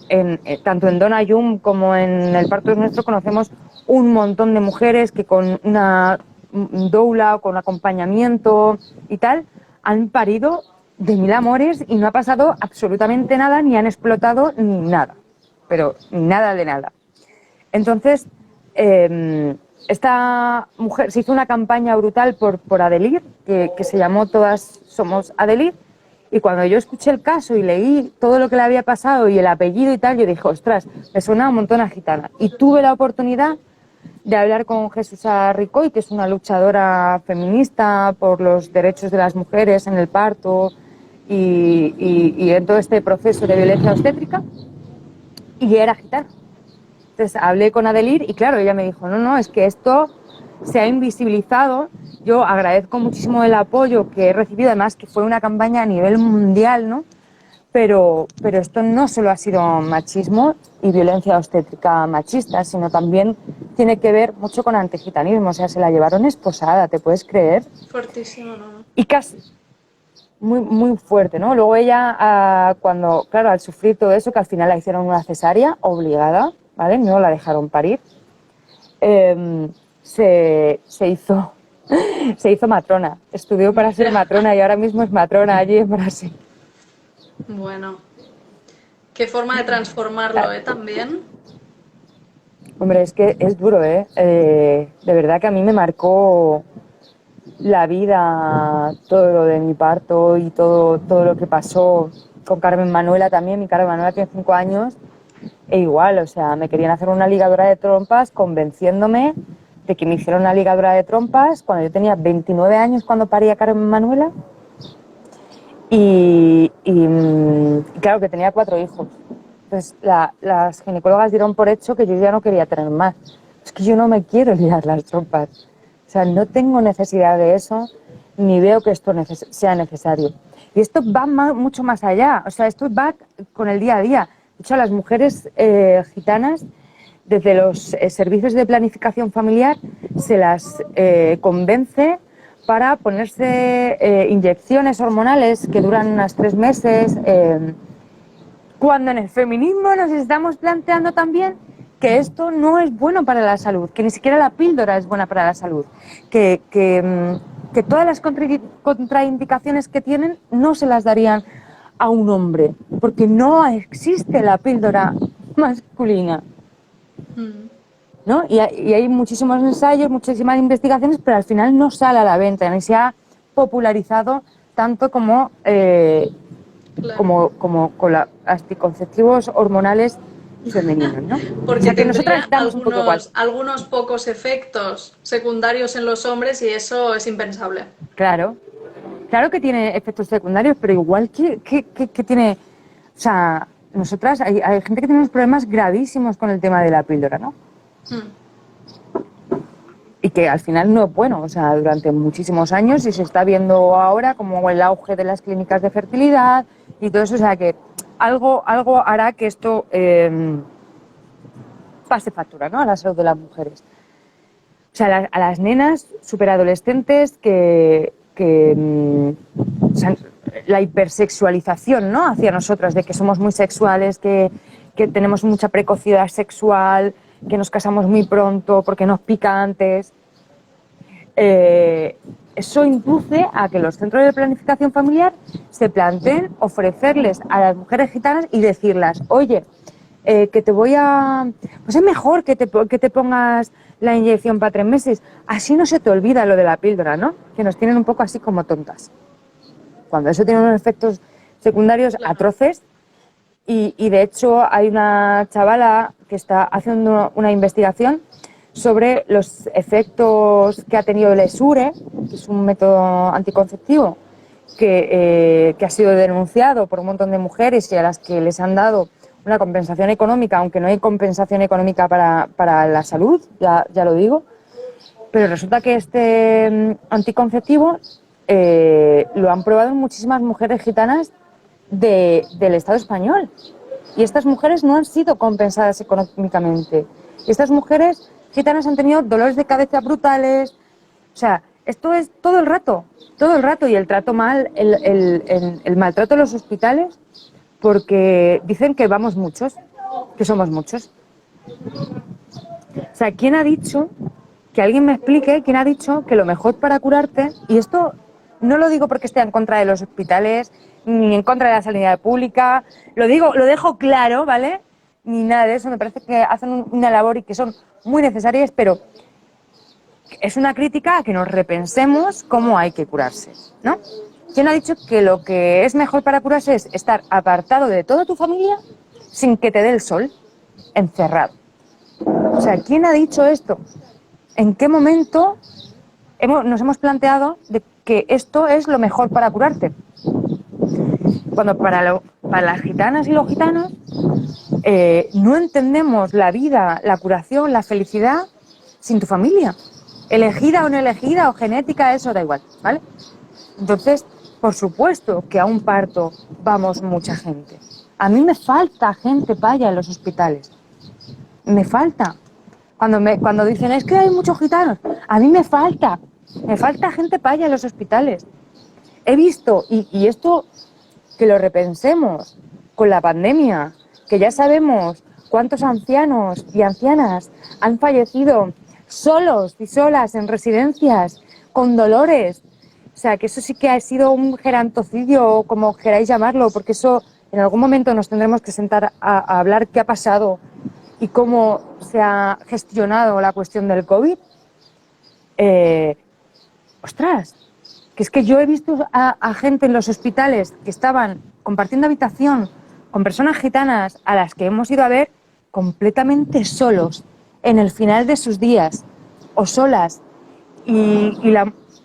Speaker 2: tanto en Dona Llum como en El parto es nuestro conocemos un montón de mujeres que con una doula o con acompañamiento y tal han parido de mil amores y no ha pasado absolutamente nada, ni han explotado ni nada. Pero ni nada de nada. Entonces, esta mujer, se hizo una campaña brutal por Adelir, que se llamó Todas somos Adelir, y cuando yo escuché el caso y leí todo lo que le había pasado y el apellido y tal, yo dije, ostras, me suena un montón a gitana. Y tuve la oportunidad de hablar con Jesús Ricoy, que es una luchadora feminista por los derechos de las mujeres en el parto y en todo este proceso de violencia obstétrica, y era gitana. Entonces hablé con Adelir y claro, ella me dijo, no, es que esto se ha invisibilizado. Yo agradezco muchísimo el apoyo que he recibido, además que fue una campaña a nivel mundial, ¿no? Pero esto no solo ha sido machismo y violencia obstétrica machista, sino también tiene que ver mucho con antigitanismo. O sea, se la llevaron esposada, ¿te puedes creer?
Speaker 1: Fuertísimo, ¿no?
Speaker 2: Y casi muy fuerte, ¿no? Luego ella, cuando, claro, al sufrir todo eso, que al final la hicieron una cesárea obligada, ¿vale? No la dejaron parir. Se hizo matrona, estudió para ser matrona y ahora mismo es matrona allí en Brasil.
Speaker 1: Bueno, qué forma de transformarlo, también.
Speaker 2: Hombre, es que es duro, de verdad que a mí me marcó la vida, todo lo de mi parto y todo lo que pasó con Carmen Manuela también. Mi Carmen Manuela tiene 5 años e igual, o sea, me querían hacer una ligadura de trompas convenciéndome de que me hicieron una ligadura de trompas cuando yo tenía 29 años cuando parí a Carmen Manuela y claro que tenía 4 hijos. Entonces las ginecólogas dieron por hecho que yo ya no quería tener más. Es que yo no me quiero liar las trompas. O sea, no tengo necesidad de eso, ni veo que esto sea necesario. Y esto va mucho más allá, o sea, esto va con el día a día. De hecho, a las mujeres gitanas, desde los servicios de planificación familiar, se las convence para ponerse inyecciones hormonales que duran unos 3 meses, cuando en el feminismo nos estamos planteando también que esto no es bueno para la salud, que ni siquiera la píldora es buena para la salud, que que todas las contraindicaciones que tienen no se las darían a un hombre, porque no existe la píldora masculina, ¿no? Y hay muchísimos ensayos, muchísimas investigaciones, pero al final no sale a la venta, ni se ha popularizado tanto como, como con los anticonceptivos hormonales femeninos, ¿no?
Speaker 1: Porque
Speaker 2: o sea, que nosotras estamos un poco igual.
Speaker 1: algunos pocos efectos secundarios en los hombres y eso es impensable.
Speaker 2: Claro, claro que tiene efectos secundarios, pero igual que tiene, o sea, nosotras, hay gente que tiene unos problemas gravísimos con el tema de la píldora, ¿no? Y que al final no es bueno, o sea, durante muchísimos años y se está viendo ahora como el auge de las clínicas de fertilidad y todo eso, o sea que algo hará que esto pase factura, ¿no? A la salud de las mujeres. O sea, a las nenas superadolescentes o sea, la hipersexualización, ¿no? Hacia nosotras, de que somos muy sexuales, que tenemos mucha precocidad sexual, que nos casamos muy pronto porque nos pica antes. Eso induce a que los centros de planificación familiar se planteen ofrecerles a las mujeres gitanas y decirlas, oye, que te voy a... Pues es mejor que te pongas la inyección para 3 meses. Así no se te olvida lo de la píldora, ¿no? Que nos tienen un poco así como tontas. Cuando eso tiene unos efectos secundarios atroces. Y de hecho hay una chavala que está haciendo una investigación sobre los efectos que ha tenido el ESURE, que es un método anticonceptivo que ha sido denunciado por un montón de mujeres y a las que les han dado una compensación económica, aunque no hay compensación económica para la salud, ya lo digo, pero resulta que este anticonceptivo lo han probado en muchísimas mujeres gitanas del Estado español. Y estas mujeres no han sido compensadas económicamente. Y estas mujeres gitanas han tenido dolores de cabeza brutales. O sea, esto es todo el rato. Y el trato mal, el maltrato en los hospitales, porque dicen que vamos muchos, que somos muchos. O sea, ¿quién ha dicho, que alguien me explique, quién ha dicho que lo mejor para curarte, y esto no lo digo porque esté en contra de los hospitales, ni en contra de la sanidad pública, lo dejo claro, ¿vale? Ni nada de eso, me parece que hacen una labor y que son muy necesarias, pero es una crítica a que nos repensemos cómo hay que curarse, ¿no? ¿Quién ha dicho que lo que es mejor para curarse es estar apartado de toda tu familia sin que te dé el sol, encerrado? O sea, ¿quién ha dicho esto? ¿En qué momento nos hemos planteado de que esto es lo mejor para curarte? Cuando para las gitanas y los gitanos no entendemos la vida, la curación, la felicidad sin tu familia. Elegida o no elegida, o genética, eso da igual, ¿vale? Entonces, por supuesto que a un parto vamos mucha gente. A mí me falta gente paya en los hospitales. Me falta. Cuando dicen, es que hay muchos gitanos, a mí me falta gente paya en los hospitales. He visto, y esto que lo repensemos con la pandemia, que ya sabemos cuántos ancianos y ancianas han fallecido solos y solas en residencias, con dolores. O sea, que eso sí que ha sido un gerantocidio, o como queráis llamarlo, porque eso en algún momento nos tendremos que sentar a hablar qué ha pasado y cómo se ha gestionado la cuestión del COVID. Ostras, que es que yo he visto a gente en los hospitales que estaban compartiendo habitación con personas gitanas a las que hemos ido a ver completamente solos en el final de sus días o solas.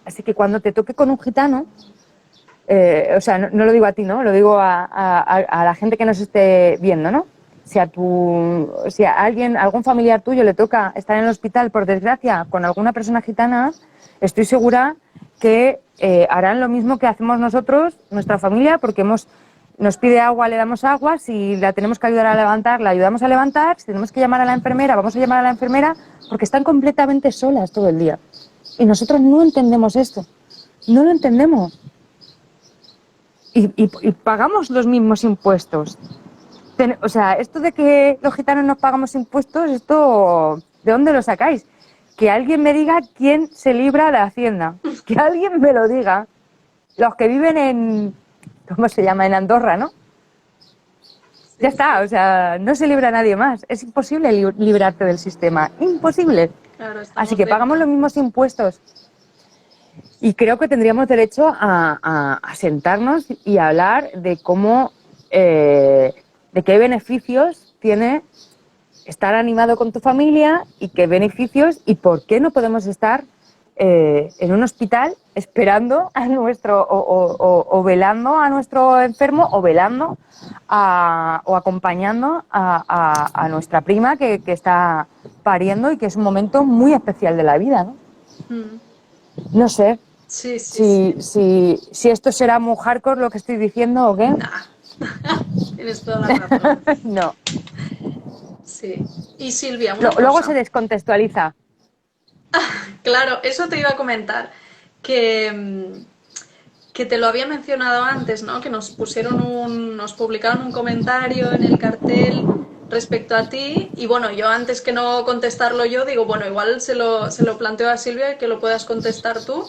Speaker 2: Así que cuando te toque con un gitano, o sea, no lo digo a ti, ¿no? Lo digo a la gente que nos esté viendo, ¿no? Si a alguien, algún familiar tuyo le toca estar en el hospital, por desgracia, con alguna persona gitana, estoy segura que harán lo mismo que hacemos nosotros, nuestra familia, porque nos pide agua, le damos agua, si la tenemos que ayudar a levantar, la ayudamos a levantar, si tenemos que llamar a la enfermera, vamos a llamar a la enfermera, porque están completamente solas todo el día. Y nosotros no entendemos esto, no lo entendemos. Y pagamos los mismos impuestos. O sea, esto de que los gitanos no pagamos impuestos, esto, ¿de dónde lo sacáis? Que alguien me diga quién se libra de Hacienda. que alguien me lo diga. Los que viven en, ¿cómo se llama? En Andorra, ¿no? Ya está, o sea, no se libra nadie más. Es imposible librarte del sistema, imposible.
Speaker 1: Claro, estamos
Speaker 2: Así que pagamos los mismos impuestos. Y creo que tendríamos derecho a sentarnos y a hablar de cómo, de qué beneficios tiene estar animado con tu familia y qué beneficios y por qué no podemos estar en un hospital esperando a nuestro o velando a nuestro enfermo o velando o acompañando a nuestra prima que está pariendo y que es un momento muy especial de la vida, ¿no? No sé
Speaker 1: Sí, sí,
Speaker 2: si esto será muy hardcore lo que estoy diciendo o qué.
Speaker 1: Nah. Tienes toda la razón.
Speaker 2: No.
Speaker 1: Sí. Y Silvia, una
Speaker 2: Luego
Speaker 1: cosa.
Speaker 2: se descontextualiza.
Speaker 1: Claro, eso te iba a comentar. Que te lo había mencionado antes, ¿no? Que nos publicaron un comentario en el cartel respecto a ti. Y bueno, yo antes que no contestarlo yo, digo, bueno, igual se lo planteo a Silvia y que lo puedas contestar tú,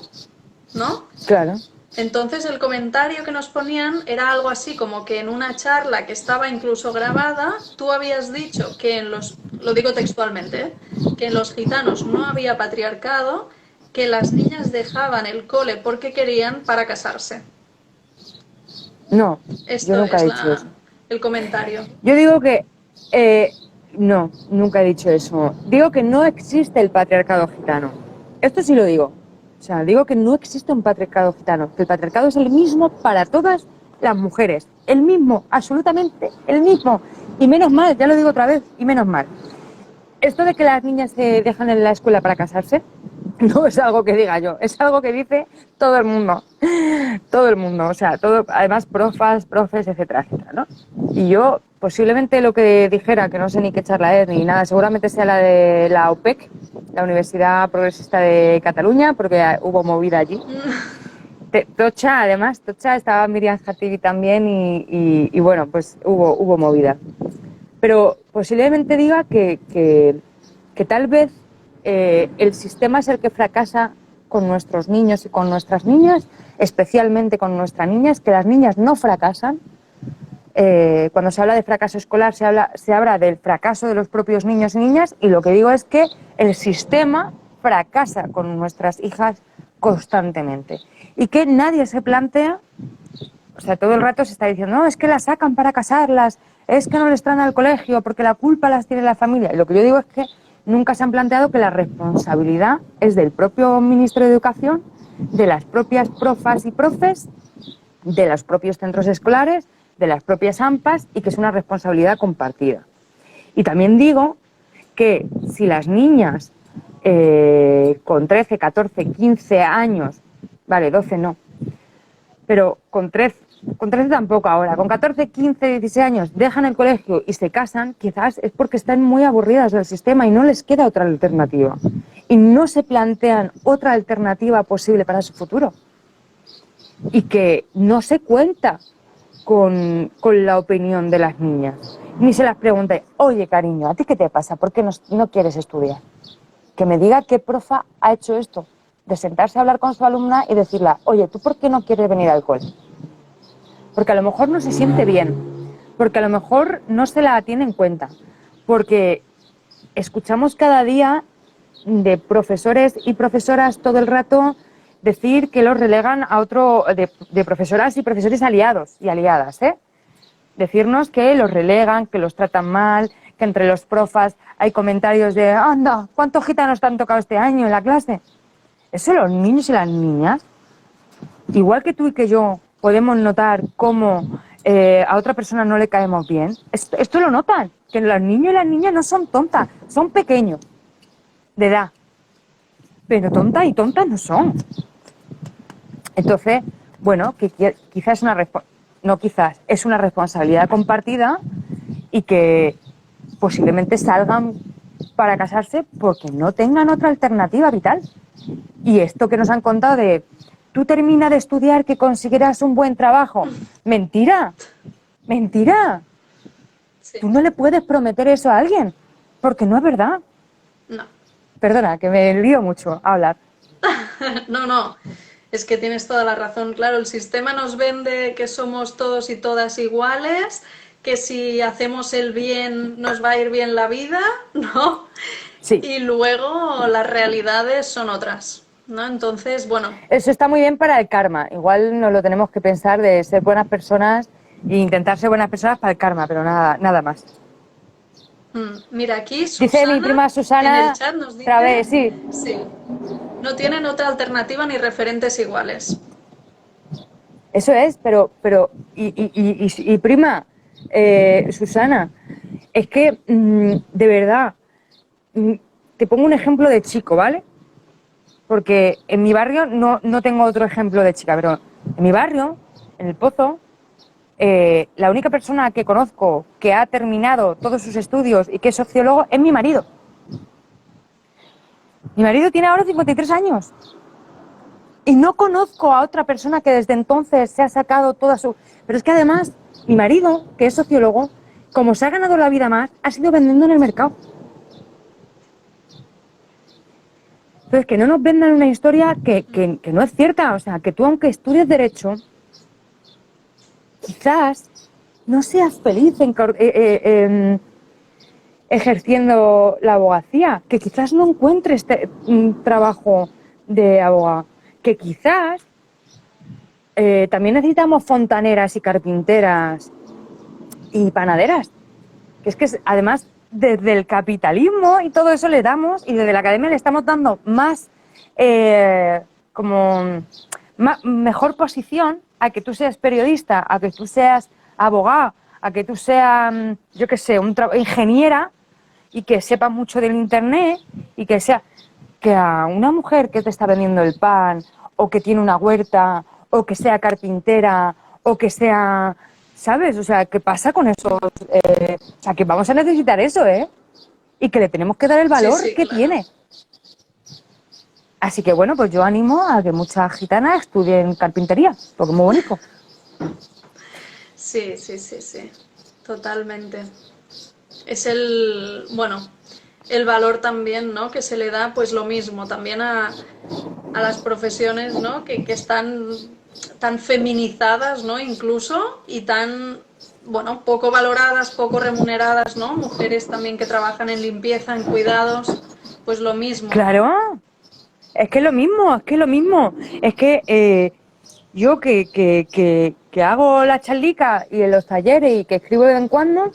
Speaker 1: ¿no?
Speaker 2: Claro.
Speaker 1: Entonces el comentario que nos ponían era algo así como que en una charla que estaba incluso grabada, tú habías dicho que lo digo textualmente, que en los gitanos no había patriarcado, que las niñas dejaban el cole porque querían para casarse.
Speaker 2: No,
Speaker 1: Esto
Speaker 2: yo nunca
Speaker 1: es
Speaker 2: he dicho eso.
Speaker 1: el comentario.
Speaker 2: Yo digo que no, nunca he dicho eso. Digo que no existe el patriarcado gitano. Esto sí lo digo. O sea, digo que no existe un patriarcado gitano. Que el patriarcado es el mismo para todas las mujeres. El mismo, absolutamente el mismo. Y menos mal, ya lo digo otra vez, y menos mal. Esto de que las niñas se dejan en la escuela para casarse, no es algo que diga yo, es algo que dice todo el mundo. Todo el mundo, o sea, todo, además profes, etcétera, etcétera, ¿no? Y yo, posiblemente lo que dijera, que no sé ni qué charla es ni nada, seguramente sea la de la OPEC, la Universidad Progresista de Cataluña, porque hubo movida allí. Tocha, además, Tocha, estaba Miriam Jatibi también y bueno, pues hubo movida. Pero posiblemente diga que tal vez el sistema es el que fracasa con nuestros niños y con nuestras niñas, especialmente con nuestras niñas, que las niñas no fracasan. Cuando se habla de fracaso escolar se habla del fracaso de los propios niños y niñas, y lo que digo es que el sistema fracasa con nuestras hijas constantemente y que nadie se plantea, o sea, todo el rato se está diciendo, no, es que las sacan para casarlas, es que no les traen al colegio porque la culpa las tiene la familia. Y lo que yo digo es que nunca se han planteado que la responsabilidad es del propio Ministro de Educación, de las propias profas y profes, de los propios centros escolares, de las propias AMPAs, y que es una responsabilidad compartida. Y también digo que si las niñas con 13, 14, 15 años, vale, 12 no, pero con 13 tampoco ahora, con 14, 15, 16 años dejan el colegio y se casan, quizás es porque están muy aburridas del sistema y no les queda otra alternativa. Y no se plantean otra alternativa posible para su futuro. Y que no se cuenta con la opinión de las niñas. Ni se las pregunta, oye cariño, ¿a ti qué te pasa? ¿Por qué no quieres estudiar? Que me diga qué profa ha hecho esto. De sentarse a hablar con su alumna y decirle, oye, ¿tú por qué no quieres venir al cole? Porque a lo mejor no se siente bien, porque a lo mejor no se la tiene en cuenta, porque escuchamos cada día de profesores y profesoras todo el rato decir que los relegan a otro, de profesoras y profesores aliados y aliadas, decirnos que los relegan, que los tratan mal, que entre los profas hay comentarios de, anda, ¿cuántos gitanos te han tocado este año en la clase? Eso los niños y las niñas, igual que tú y que yo, podemos notar cómo a otra persona no le caemos bien. Esto lo notan, que los niños y las niñas no son tontas, son pequeños, de edad. Pero tontas y tontas no son. Entonces, bueno, que quizás es una responsabilidad compartida y que posiblemente salgan para casarse porque no tengan otra alternativa vital. Y esto que nos han contado de tú termina de estudiar que conseguirás un buen trabajo. Mentira, mentira. Sí. Tú no le puedes prometer eso a alguien, porque no es verdad.
Speaker 1: No.
Speaker 2: Perdona, que me lío mucho a hablar.
Speaker 1: No. Es que tienes toda la razón. Claro, el sistema nos vende que somos todos y todas iguales, que si hacemos el bien nos va a ir bien la vida, ¿no?
Speaker 2: Sí,
Speaker 1: Y luego las realidades son otras, ¿no? Entonces, bueno,
Speaker 2: eso está muy bien para el karma. Igual nos lo tenemos que pensar de ser buenas personas e intentar ser buenas personas para el karma, pero nada más.
Speaker 1: mira aquí
Speaker 2: Dice mi
Speaker 1: Susana
Speaker 2: prima
Speaker 1: en el
Speaker 2: Susana,
Speaker 1: chat nos
Speaker 2: otra
Speaker 1: dice,
Speaker 2: vez, sí,
Speaker 1: sí, no tienen otra alternativa ni referentes iguales.
Speaker 2: eso es, y prima, Susana, es que de verdad, mm, te pongo un ejemplo de chico, ¿vale? Porque en mi barrio no tengo otro ejemplo de chica, pero en mi barrio, en El Pozo, la única persona que conozco que ha terminado todos sus estudios y que es sociólogo es mi marido. Mi marido tiene ahora 53 años. Y no conozco a otra persona que desde entonces se ha sacado toda su... Pero es que además, mi marido, que es sociólogo, como se ha ganado la vida más, ha sido vendiendo en el mercado. Entonces, que no nos vendan una historia que no es cierta. O sea, que tú, aunque estudies Derecho, quizás no seas feliz ejerciendo la abogacía, que quizás no encuentres trabajo de abogado, que quizás también necesitamos fontaneras y carpinteras y panaderas, que es que además desde el capitalismo y todo eso le damos, y desde la academia le estamos dando más, como, mejor posición a que tú seas periodista, a que tú seas abogado, a que tú seas, yo qué sé, ingeniera, y que sepas mucho del internet, y que sea que a una mujer que te está vendiendo el pan, o que tiene una huerta, o que sea carpintera, o que sea, ¿sabes? O sea, ¿qué pasa con eso? O sea, que vamos a necesitar eso, ¿eh? Y que le tenemos que dar el
Speaker 1: Sí,
Speaker 2: valor
Speaker 1: sí,
Speaker 2: que
Speaker 1: claro.
Speaker 2: tiene. Así que bueno, pues yo animo a que muchas gitanas estudien carpintería, porque es muy bonito.
Speaker 1: Sí, sí, sí, sí, totalmente. Es el, bueno, el valor también, ¿no? Que se le da, pues lo mismo, también a las profesiones, ¿no? Que están tan feminizadas, ¿no? Incluso, y tan, bueno, poco valoradas, poco remuneradas, ¿no? Mujeres también que trabajan en limpieza, en cuidados, pues lo mismo.
Speaker 2: Claro, es que es lo mismo, es que es lo mismo. Es que yo que hago la charlica y en los talleres y que escribo de vez en cuando,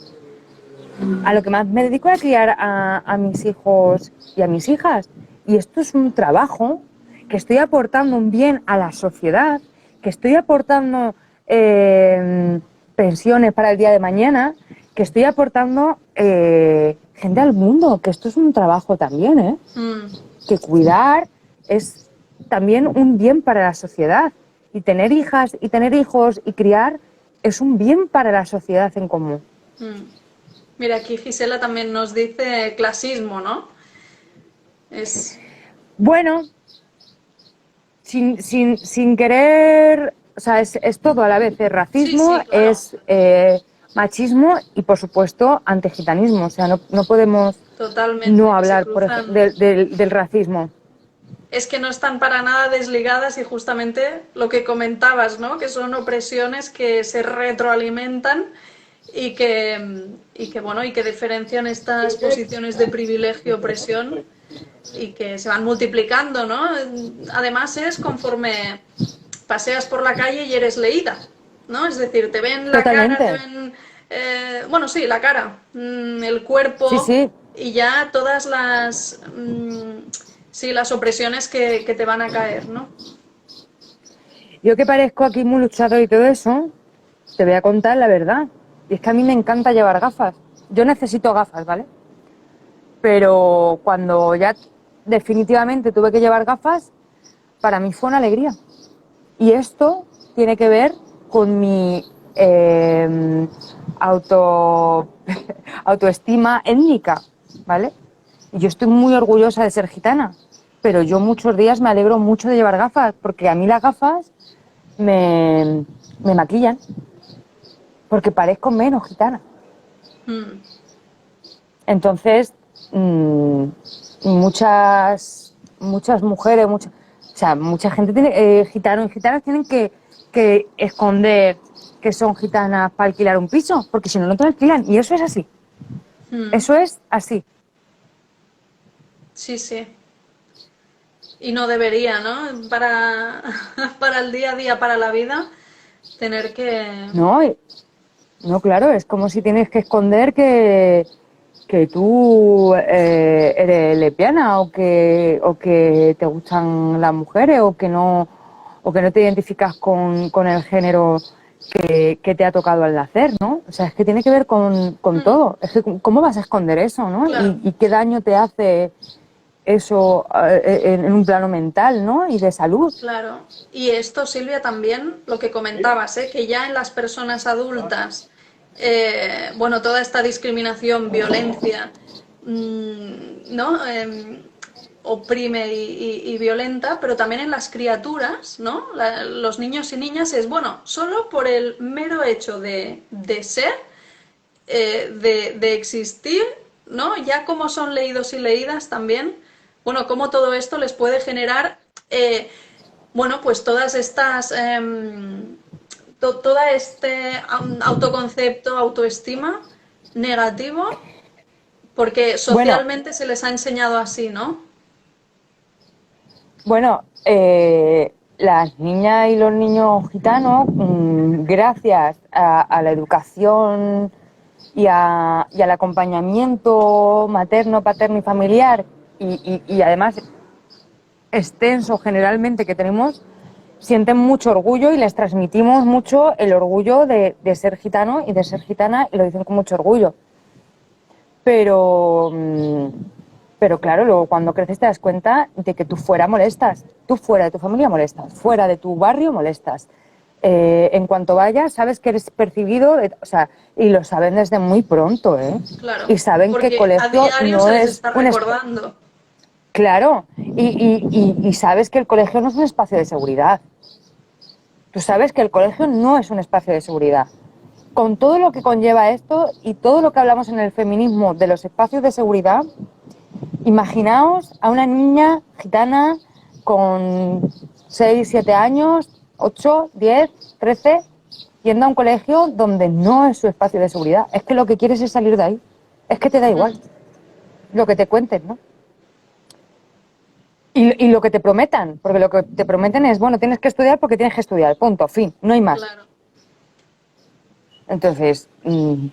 Speaker 2: a lo que más me dedico es a criar a mis hijos y a mis hijas. Y esto es un trabajo que estoy aportando un bien a la sociedad, que estoy aportando pensiones para el día de mañana, que estoy aportando gente al mundo, que esto es un trabajo también, ¿eh? Que cuidar es también un bien para la sociedad. Y tener hijas y tener hijos y criar es un bien para la sociedad en común.
Speaker 1: Mira, aquí Gisela también nos dice clasismo, ¿no? Es...
Speaker 2: Bueno, sin querer, o sea, es todo a la vez, es
Speaker 1: Sí,
Speaker 2: racismo,
Speaker 1: sí, claro,
Speaker 2: es machismo y por supuesto antigitanismo, o sea, no podemos no
Speaker 1: totalmente, que se
Speaker 2: hablar
Speaker 1: cruzan.
Speaker 2: del racismo.
Speaker 1: Es que no están para nada desligadas y justamente lo que comentabas, ¿no? Que son opresiones que se retroalimentan y que bueno, y que diferencian estas posiciones de privilegio, opresión y que se van multiplicando, ¿no? Además es conforme paseas por la calle y eres leída, ¿no? Es decir, te ven la cara, te
Speaker 2: Totalmente.
Speaker 1: ven, bueno, sí, la cara, el
Speaker 2: Sí,
Speaker 1: cuerpo
Speaker 2: sí.
Speaker 1: y ya todas las, sí, las opresiones que te van a caer, ¿no?
Speaker 2: Yo que parezco aquí muy luchador y todo eso, te voy a contar la verdad. Y es que a mí me encanta llevar gafas. Yo necesito gafas, ¿vale? Pero cuando ya definitivamente tuve que llevar gafas, para mí fue una alegría. Y esto tiene que ver con mi auto, autoestima étnica, ¿vale? Y yo estoy muy orgullosa de ser gitana, pero yo muchos días me alegro mucho de llevar gafas, porque a mí las gafas me maquillan, porque parezco menos gitana.
Speaker 1: Mm,
Speaker 2: Entonces, muchas mujeres, O sea, mucha gente tiene, gitanos y gitanas tienen que esconder que son gitanas para alquilar un piso, porque si no, no te lo alquilan. Y eso es así. Eso es así.
Speaker 1: Sí, sí. Y no debería, ¿no? Para el día a día, para la vida, tener que...
Speaker 2: No, no, claro, es como si tienes que esconder que tú eres lesbiana o que te gustan las mujeres o que no te identificas con el género que te ha tocado al nacer, ¿no? O sea, es que tiene que ver con todo. Es que, ¿cómo vas a esconder eso, no?
Speaker 1: Claro.
Speaker 2: Y qué daño te hace eso en un plano mental, ¿no? Y de salud.
Speaker 1: Claro. Y esto, Silvia, también lo que comentabas, ¿eh? Que ya en las personas adultas, bueno, toda esta discriminación, violencia, ¿no? Oprime y violenta, pero también en las criaturas, ¿no? Los niños y niñas es, bueno, solo por el mero hecho de ser, de existir, ¿no? Ya como son leídos y leídas también, bueno, cómo todo esto les puede generar, bueno, pues todas estas, todo este autoconcepto, autoestima negativo, porque
Speaker 2: Bueno,
Speaker 1: socialmente se les ha enseñado así, ¿no?
Speaker 2: Bueno, las niñas y los niños gitanos, gracias a la educación y al acompañamiento materno, paterno y familiar, y además extenso generalmente que tenemos, sienten mucho orgullo y les transmitimos mucho el orgullo de ser gitano y de ser gitana, y lo dicen con mucho orgullo. Pero, pero claro, luego cuando creces te das cuenta de que tú fuera molestas, tú fuera de tu familia molestas, fuera de tu barrio molestas. En cuanto vayas, sabes que eres percibido, o sea, y lo saben desde muy pronto, ¿eh?
Speaker 1: Claro,
Speaker 2: Y saben que el
Speaker 1: porque a
Speaker 2: colegio
Speaker 1: diario
Speaker 2: no
Speaker 1: se les
Speaker 2: es
Speaker 1: está
Speaker 2: un...
Speaker 1: recordando.
Speaker 2: Claro, y sabes que el colegio no es un espacio de seguridad. Tú sabes que el colegio no es un espacio de seguridad. Con todo lo que conlleva esto y todo lo que hablamos en el feminismo de los espacios de seguridad, imaginaos a una niña gitana con 6, 7 años, 8, 10, 13, yendo a un colegio donde no es su espacio de seguridad. Es que lo que quieres es salir de ahí. Es que te da igual lo que te cuenten, ¿no? Y lo que te prometan, porque lo que te prometen es, bueno, tienes que estudiar porque tienes que estudiar, punto, fin, no hay más.
Speaker 1: Claro,
Speaker 2: Entonces,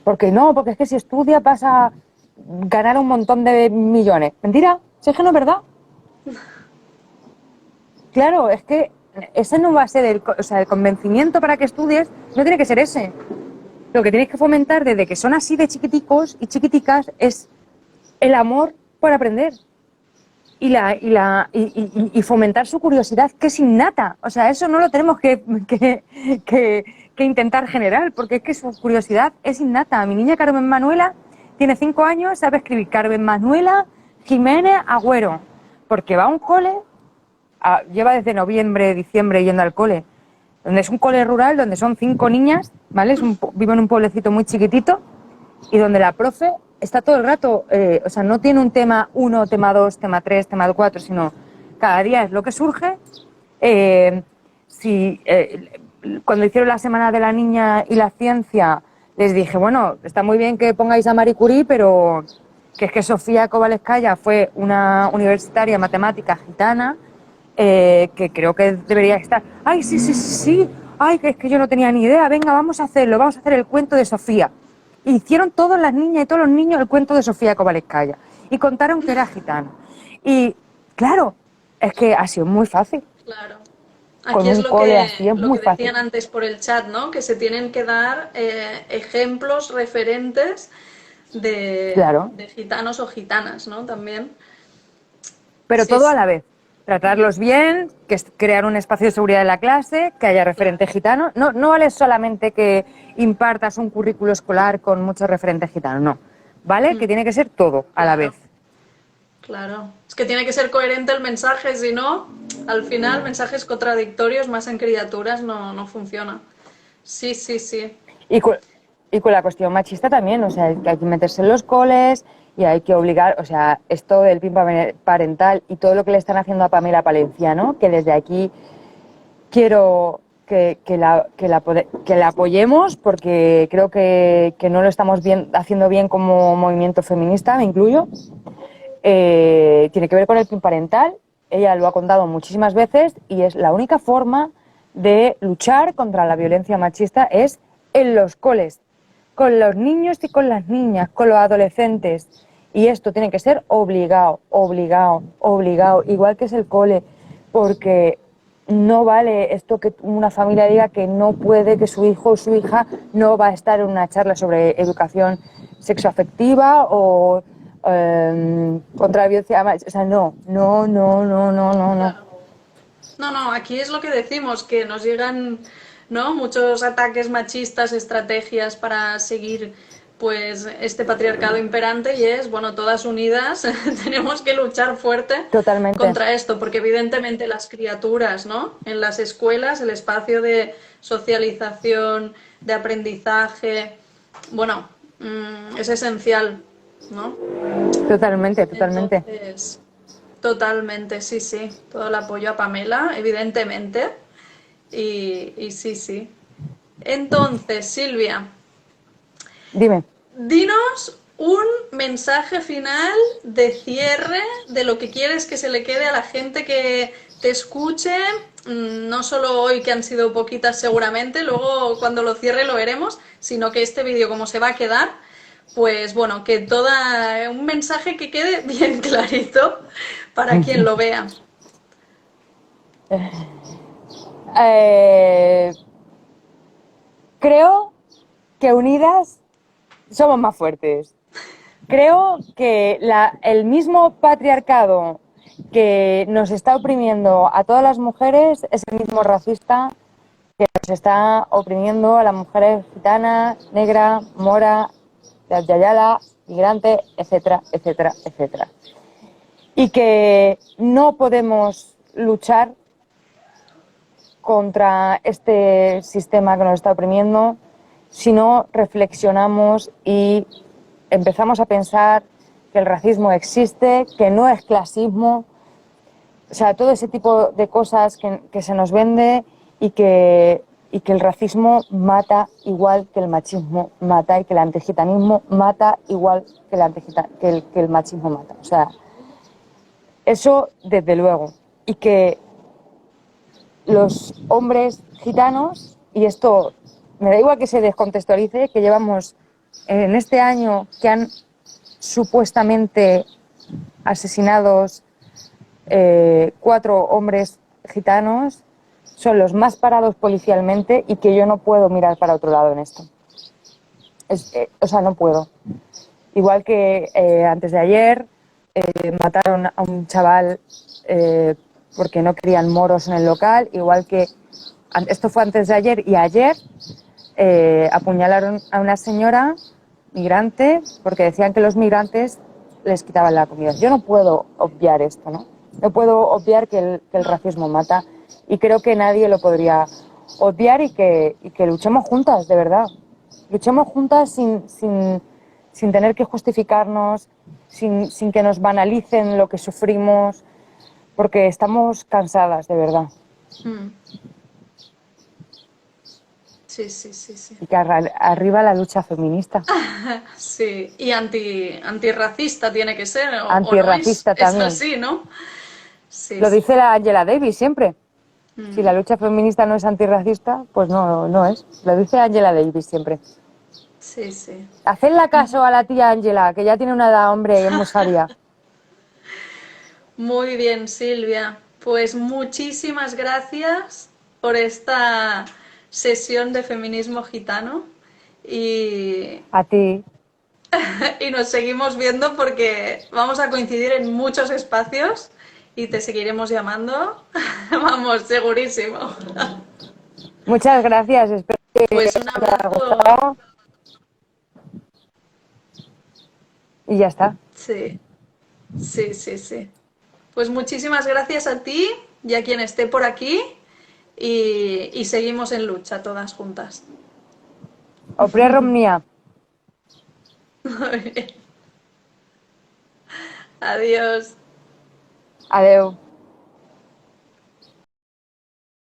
Speaker 2: ¿por qué no? Porque es que si estudias vas a ganar un montón de millones. Mentira, si es que no es verdad. Claro, es que ese no va a ser o sea, el convencimiento para que estudies, no tiene que ser ese. Lo que tienes que fomentar desde que son así de chiquiticos y chiquiticas es el amor por aprender y fomentar su curiosidad, que es innata. O sea, eso no lo tenemos que intentar generar, porque es que su curiosidad es innata. Mi niña Carmen Manuela tiene 5 años, sabe escribir Carmen Manuela Jiménez Agüero, porque va a un cole, lleva desde noviembre, diciembre yendo al cole, donde es un cole rural, donde son 5 niñas, ¿vale? Vive en un pueblecito muy chiquitito, y donde la profe está todo el rato, o sea, no tiene un tema 1, tema 2, tema 3, tema 4, sino cada día es lo que surge. Cuando hicieron la Semana de la Niña y la Ciencia, les dije, bueno, está muy bien que pongáis a Marie Curie, pero que es que Sofía Kovalevskaya fue una universitaria matemática gitana, que creo que debería estar. ¡Ay, sí, sí, sí, sí! ¡Ay, que es que yo no tenía ni idea! Venga, vamos a hacerlo, vamos a hacer el cuento de Sofía. Hicieron todas las niñas y todos los niños el cuento de Sofía Kovalevskaya y contaron que era gitana. Y claro, es que ha sido muy fácil.
Speaker 1: claro.
Speaker 2: Con
Speaker 1: Aquí es
Speaker 2: un cole así es
Speaker 1: lo
Speaker 2: muy
Speaker 1: que
Speaker 2: fácil.
Speaker 1: decían antes por el chat, ¿no? Que se tienen que dar ejemplos, referentes
Speaker 2: Claro,
Speaker 1: de gitanos o gitanas, ¿no? También.
Speaker 2: pero
Speaker 1: Sí,
Speaker 2: todo a
Speaker 1: sí,
Speaker 2: la vez. Tratarlos bien, que es crear un espacio de seguridad en la clase, que haya referente
Speaker 1: claro.
Speaker 2: gitano. No, no vale solamente que impartas un currículo escolar con muchos referentes gitanos, no. Vale que tiene que ser todo a la
Speaker 1: Claro,
Speaker 2: vez.
Speaker 1: claro. Es que tiene que ser coherente el mensaje, si no, al final mensajes contradictorios más en criaturas no funciona. Sí, sí, sí.
Speaker 2: Y con, y con la cuestión machista también, o sea, que hay que meterse en los coles y hay que obligar, o sea, esto del PIN parental y todo lo que le están haciendo a Pamela Palenciano, que desde aquí quiero que la apoyemos porque creo que no lo estamos haciendo bien como movimiento feminista, me incluyo. Tiene que ver con el PIN parental, ella lo ha contado muchísimas veces y es la única forma de luchar contra la violencia machista es en los coles, con los niños y con las niñas, con los adolescentes. Y esto tiene que ser obligado, obligado, obligado, igual que es el cole, porque no vale esto que una familia diga que no puede, que su hijo o su hija no va a estar en una charla sobre educación sexoafectiva o contra la violencia machista. O sea, no.
Speaker 1: No, aquí es lo que decimos, que nos llegan, ¿no?, muchos ataques machistas, estrategias para seguir pues este patriarcado imperante y es, bueno, todas unidas tenemos que luchar fuerte
Speaker 2: Totalmente.
Speaker 1: contra esto, porque evidentemente las criaturas, ¿no?, en las escuelas, el espacio de socialización, de aprendizaje, bueno, es esencial, ¿no?
Speaker 2: Totalmente.
Speaker 1: Entonces, totalmente, sí, sí. Todo el apoyo a Pamela, evidentemente. Y sí. Entonces, Silvia,
Speaker 2: Dime.
Speaker 1: dinos un mensaje final de cierre de lo que quieres que se le quede a la gente que te escuche, no solo hoy que han sido poquitas seguramente, luego cuando lo cierre lo veremos, sino que este vídeo como se va a quedar, pues bueno, que un mensaje que quede bien clarito para quien lo vea.
Speaker 2: Creo que unidas somos más fuertes. Creo que el mismo patriarcado que nos está oprimiendo a todas las mujeres es el mismo racista que nos está oprimiendo a las mujeres gitanas, negra, mora, de Yayala, migrante, etcétera, etcétera, etcétera. Y que no podemos luchar contra este sistema que nos está oprimiendo si no reflexionamos y empezamos a pensar que el racismo existe, que no es clasismo, o sea, todo ese tipo de cosas que se nos vende y que el racismo mata igual que el machismo mata y que el antigitanismo mata igual que el machismo mata. O sea, eso desde luego. Y que los hombres gitanos, y esto me da igual que se descontextualice, que llevamos en este año que han supuestamente asesinados 4 hombres gitanos, son los más parados policialmente y que yo no puedo mirar para otro lado en esto. O sea, no puedo. Igual que antes de ayer mataron a un chaval porque no querían moros en el local, igual que esto fue antes de ayer y ayer apuñalaron a una señora migrante porque decían que los migrantes les quitaban la comida. Yo no puedo obviar esto, ¿no? No puedo obviar que el racismo mata y creo que nadie lo podría obviar y que luchemos juntas, de verdad. Luchemos juntas sin tener que justificarnos, sin que nos banalicen lo que sufrimos, porque estamos cansadas, de verdad.
Speaker 1: Sí.
Speaker 2: Y que arriba la lucha feminista.
Speaker 1: Sí, y antirracista tiene que ser.
Speaker 2: Antirracista
Speaker 1: ¿o no es,
Speaker 2: también.
Speaker 1: Es así, ¿no? Sí,
Speaker 2: Lo dice la Angela Davis siempre. Si la lucha feminista no es antirracista, pues no es. Lo dice Angela Davis siempre.
Speaker 1: Sí.
Speaker 2: Hacedle caso a la tía Angela, que ya tiene una edad, hombre, y es muy sabia.
Speaker 1: Muy bien, Silvia. Pues muchísimas gracias por esta sesión de feminismo gitano y
Speaker 2: A ti.
Speaker 1: y nos seguimos viendo porque vamos a coincidir en muchos espacios y te seguiremos llamando. Vamos, segurísimo.
Speaker 2: Muchas gracias. Espero que
Speaker 1: Pues un
Speaker 2: os haya
Speaker 1: abrazo.
Speaker 2: gustado. Y ya está.
Speaker 1: Sí. Pues muchísimas gracias a ti y a quien esté por aquí y seguimos en lucha todas juntas.
Speaker 2: Opre Romnia.
Speaker 1: Muy bien. Adiós.
Speaker 2: Adeu.